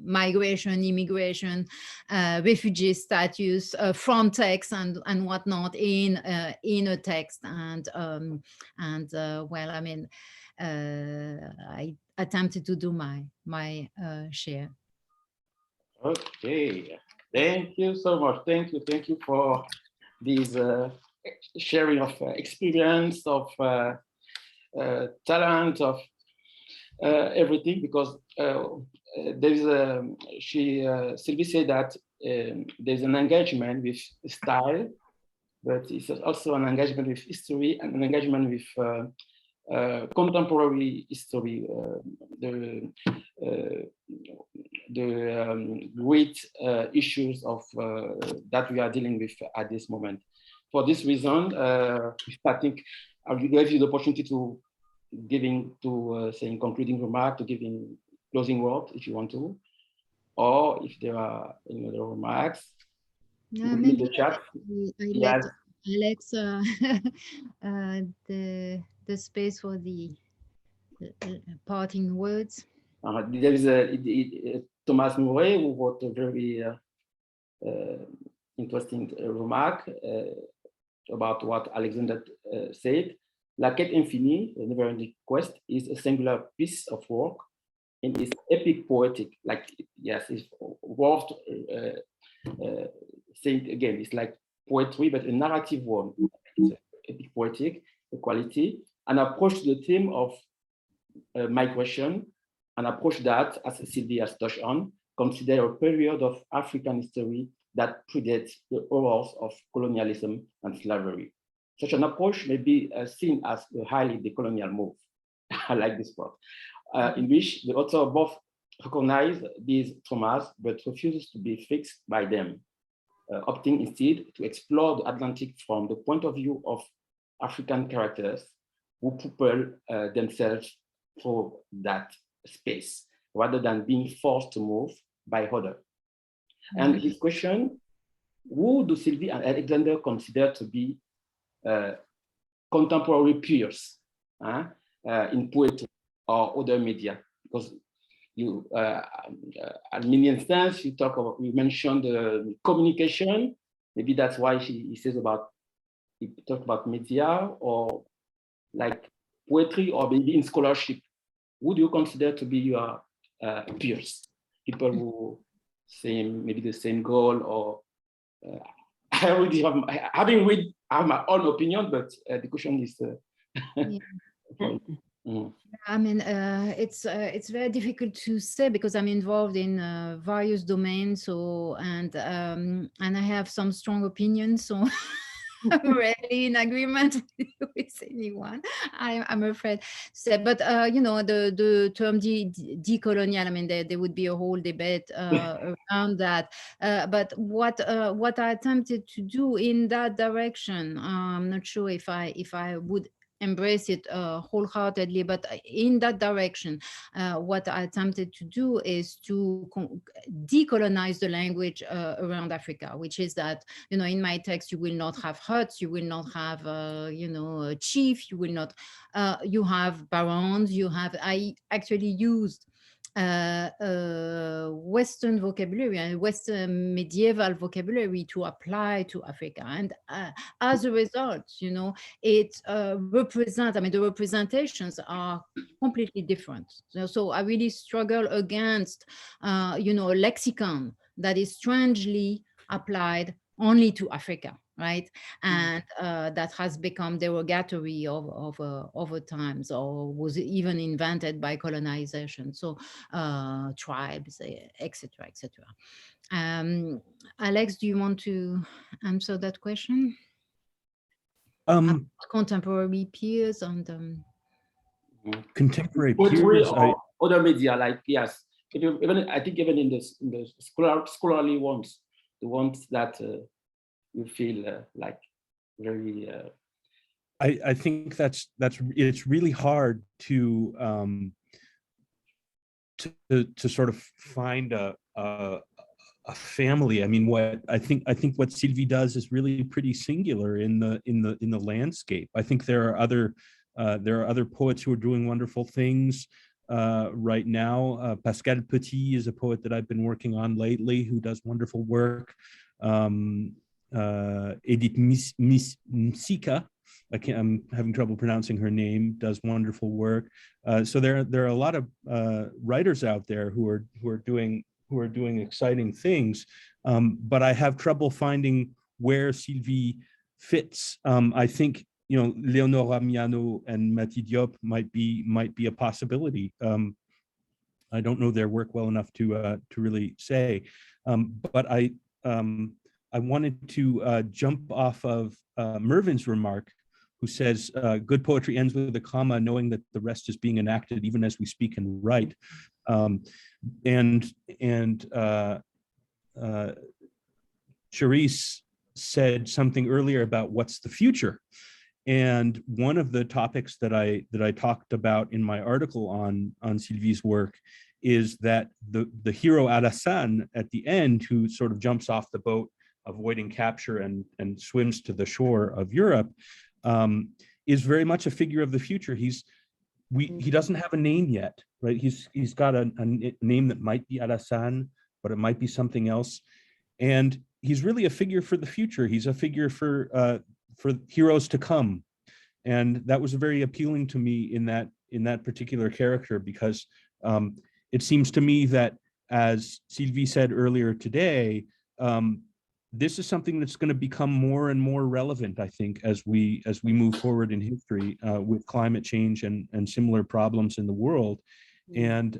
migration, immigration, refugee status, from text and whatnot in a text. And well, I mean, I attempted to do my share. Okay, thank you so much. Thank you for these sharing of experience, of talent, of everything, because there's Sylvie said that there's an engagement with style, but it's also an engagement with history and an engagement with contemporary history, the great issues of that we are dealing with at this moment. For this reason, I think I will give you the opportunity to saying concluding remark, to giving closing word if you want to, or if there are any other remarks. Maybe the chat. I let Alex the space for the parting words. There is Thomas Mouret who wrote a very interesting remark about what Alexander said. La quête infinie, the never-ending quest, is a singular piece of work and is epic poetic. Like, yes, it's worth saying again, it's like poetry, but a narrative one. It's epic poetic, the quality, an approach to the theme of migration, an approach that, as Sylvie has touched on, consider a period of African history that predates the horrors of colonialism and slavery. Such an approach may be seen as a highly decolonial move. I like this part, in which the author both recognize these traumas but refuses to be fixed by them, opting instead to explore the Atlantic from the point of view of African characters who propel themselves through that space rather than being forced to move by others. And his question, who do Sylvie and Alexander consider to be contemporary peers in poetry or other media? Because you, at many instances, you mentioned communication. Maybe that's why he talked about media, or like poetry, or maybe in scholarship. Who do you consider to be your peers? People who maybe the same goal, or I already have, I have my own opinion, but the question is. I mean, it's very difficult to say because I'm involved in various domains. So and I have some strong opinions. So I'm rarely in agreement with anyone, I'm afraid to say. But you know, the term decolonial, I mean, there would be a whole debate around that. But what I attempted to do in that direction, I'm not sure if I would embrace it wholeheartedly, but in that direction, what I attempted to do is to decolonize the language around Africa, which is that, you know, in my text, you will not have huts, you will not have, you know, a chief, you will not, you have barons, you have, I actually used Western vocabulary and Western medieval vocabulary to apply to Africa. And as a result, you know, it represents, I mean, the representations are completely different. So I really struggle against, you know, a lexicon that is strangely applied only to Africa, right? And that has become derogatory over times, or was even invented by colonization. So tribes, etc., etc. Alex, do you want to answer that question? Contemporary peers and contemporary poetry peers. or other media, like, yes, even I think even in the scholarly ones, the ones that you feel like very. I think that's it's really hard to sort of find a family. I mean, what I think what Sylvie does is really pretty singular in the landscape. I think there are other poets who are doing wonderful things right now. Pascal Petit is a poet that I've been working on lately who does wonderful work. Edith Misika, I'm having trouble pronouncing her name, does wonderful work. So there are a lot of writers out there who are doing exciting things, but I have trouble finding where Sylvie fits. I think, you know, Leonora Miano and Mati Diop might be a possibility. I don't know their work well enough to really say, but I wanted to jump off of Mervin's remark, who says, good poetry ends with a comma, knowing that the rest is being enacted even as we speak and write. Charisse said something earlier about what's the future. And one of the topics that I talked about in my article on Sylvie's work is that the hero Alassane at the end, who sort of jumps off the boat, avoiding capture and swims to the shore of Europe, is very much a figure of the future. He doesn't have a name yet, right? He's got a name that might be Alassane, but it might be something else. And he's really a figure for the future. He's a figure for heroes to come. And that was very appealing to me in that particular character, because it seems to me that, as Sylvie said earlier today, this is something that's going to become more and more relevant, I think, as we move forward in history with climate change and similar problems in the world. And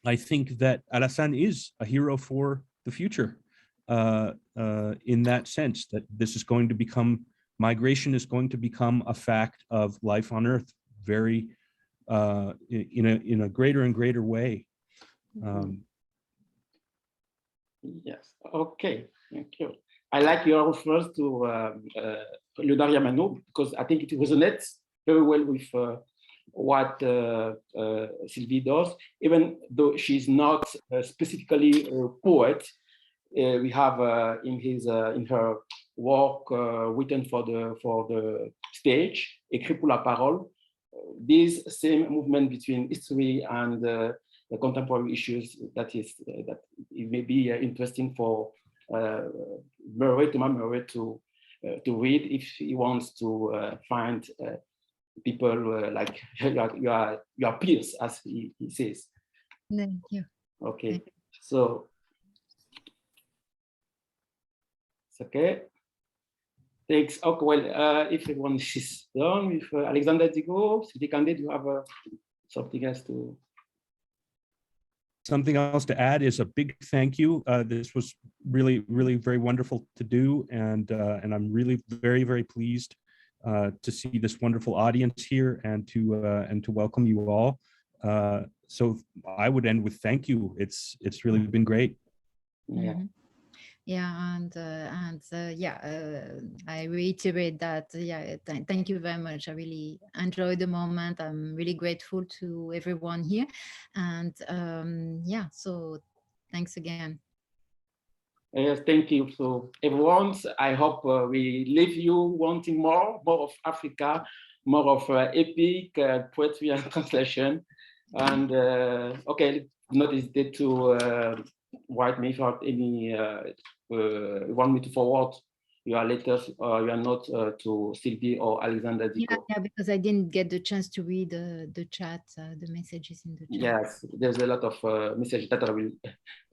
I think that Alassane is a hero for the future, in that sense, that this is going to become, migration is going to become a fact of life on Earth, very in a greater and greater way. Yes. Okay. Thank you. I like your reference to Leonora Miano, because I think it resonates very well with what Sylvie does, even though she's not specifically a poet. We have in her work written for the stage, écrit pour la parole, this same movement between history and the contemporary issues that it may be interesting for Murray to read if he wants to find people like your peers, as he says. Thank you. Okay, so it's okay. Thanks. Okay, well, if everyone is done with Alexander Ziko, Sylvie Kande, do you have something else to? Something else to add is a big thank you. This was really, really very wonderful to do, and I'm really very, very pleased to see this wonderful audience here and to welcome you all. So I would end with thank you. It's really been great. Yeah. Yeah, I reiterate that. Yeah, thank you very much. I really enjoyed the moment. I'm really grateful to everyone here, and yeah, so thanks again. Yes, thank you. So everyone, I hope we leave you wanting more of Africa, more of epic poetry and translation. And okay, not hesitate to write me if you have any, want me to forward your letters or your notes to Sylvie or Alexander Ziko. Yeah, because I didn't get the chance to read the chat, the messages in the chat. Yes, there's a lot of messages that I will,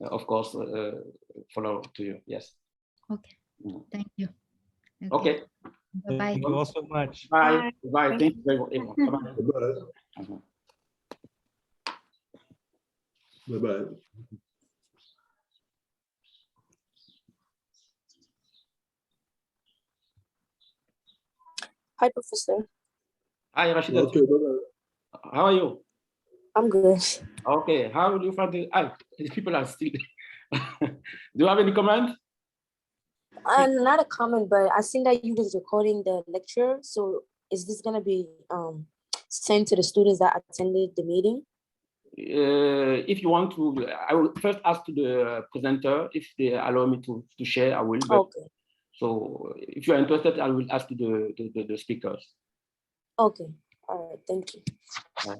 of course, follow to you. Yes. Okay, thank you. Okay. Bye-bye. Thank you all so much. Bye. Bye. Thank Thank you very much. Bye-bye. Bye bye. Hi, Professor. Hi, Rashida. Okay, bye bye. How are you? I'm good. Okay. How do you find the people are still? Do you have any comment? Not a comment, but I seen that you was recording the lecture. So is this gonna be sent to the students that attended the meeting? If you want to, I will first ask to the presenter if they allow me to share. I will. But, Okay. so if you are interested, I will ask to the speakers. Okay. All right. Thank you. Right.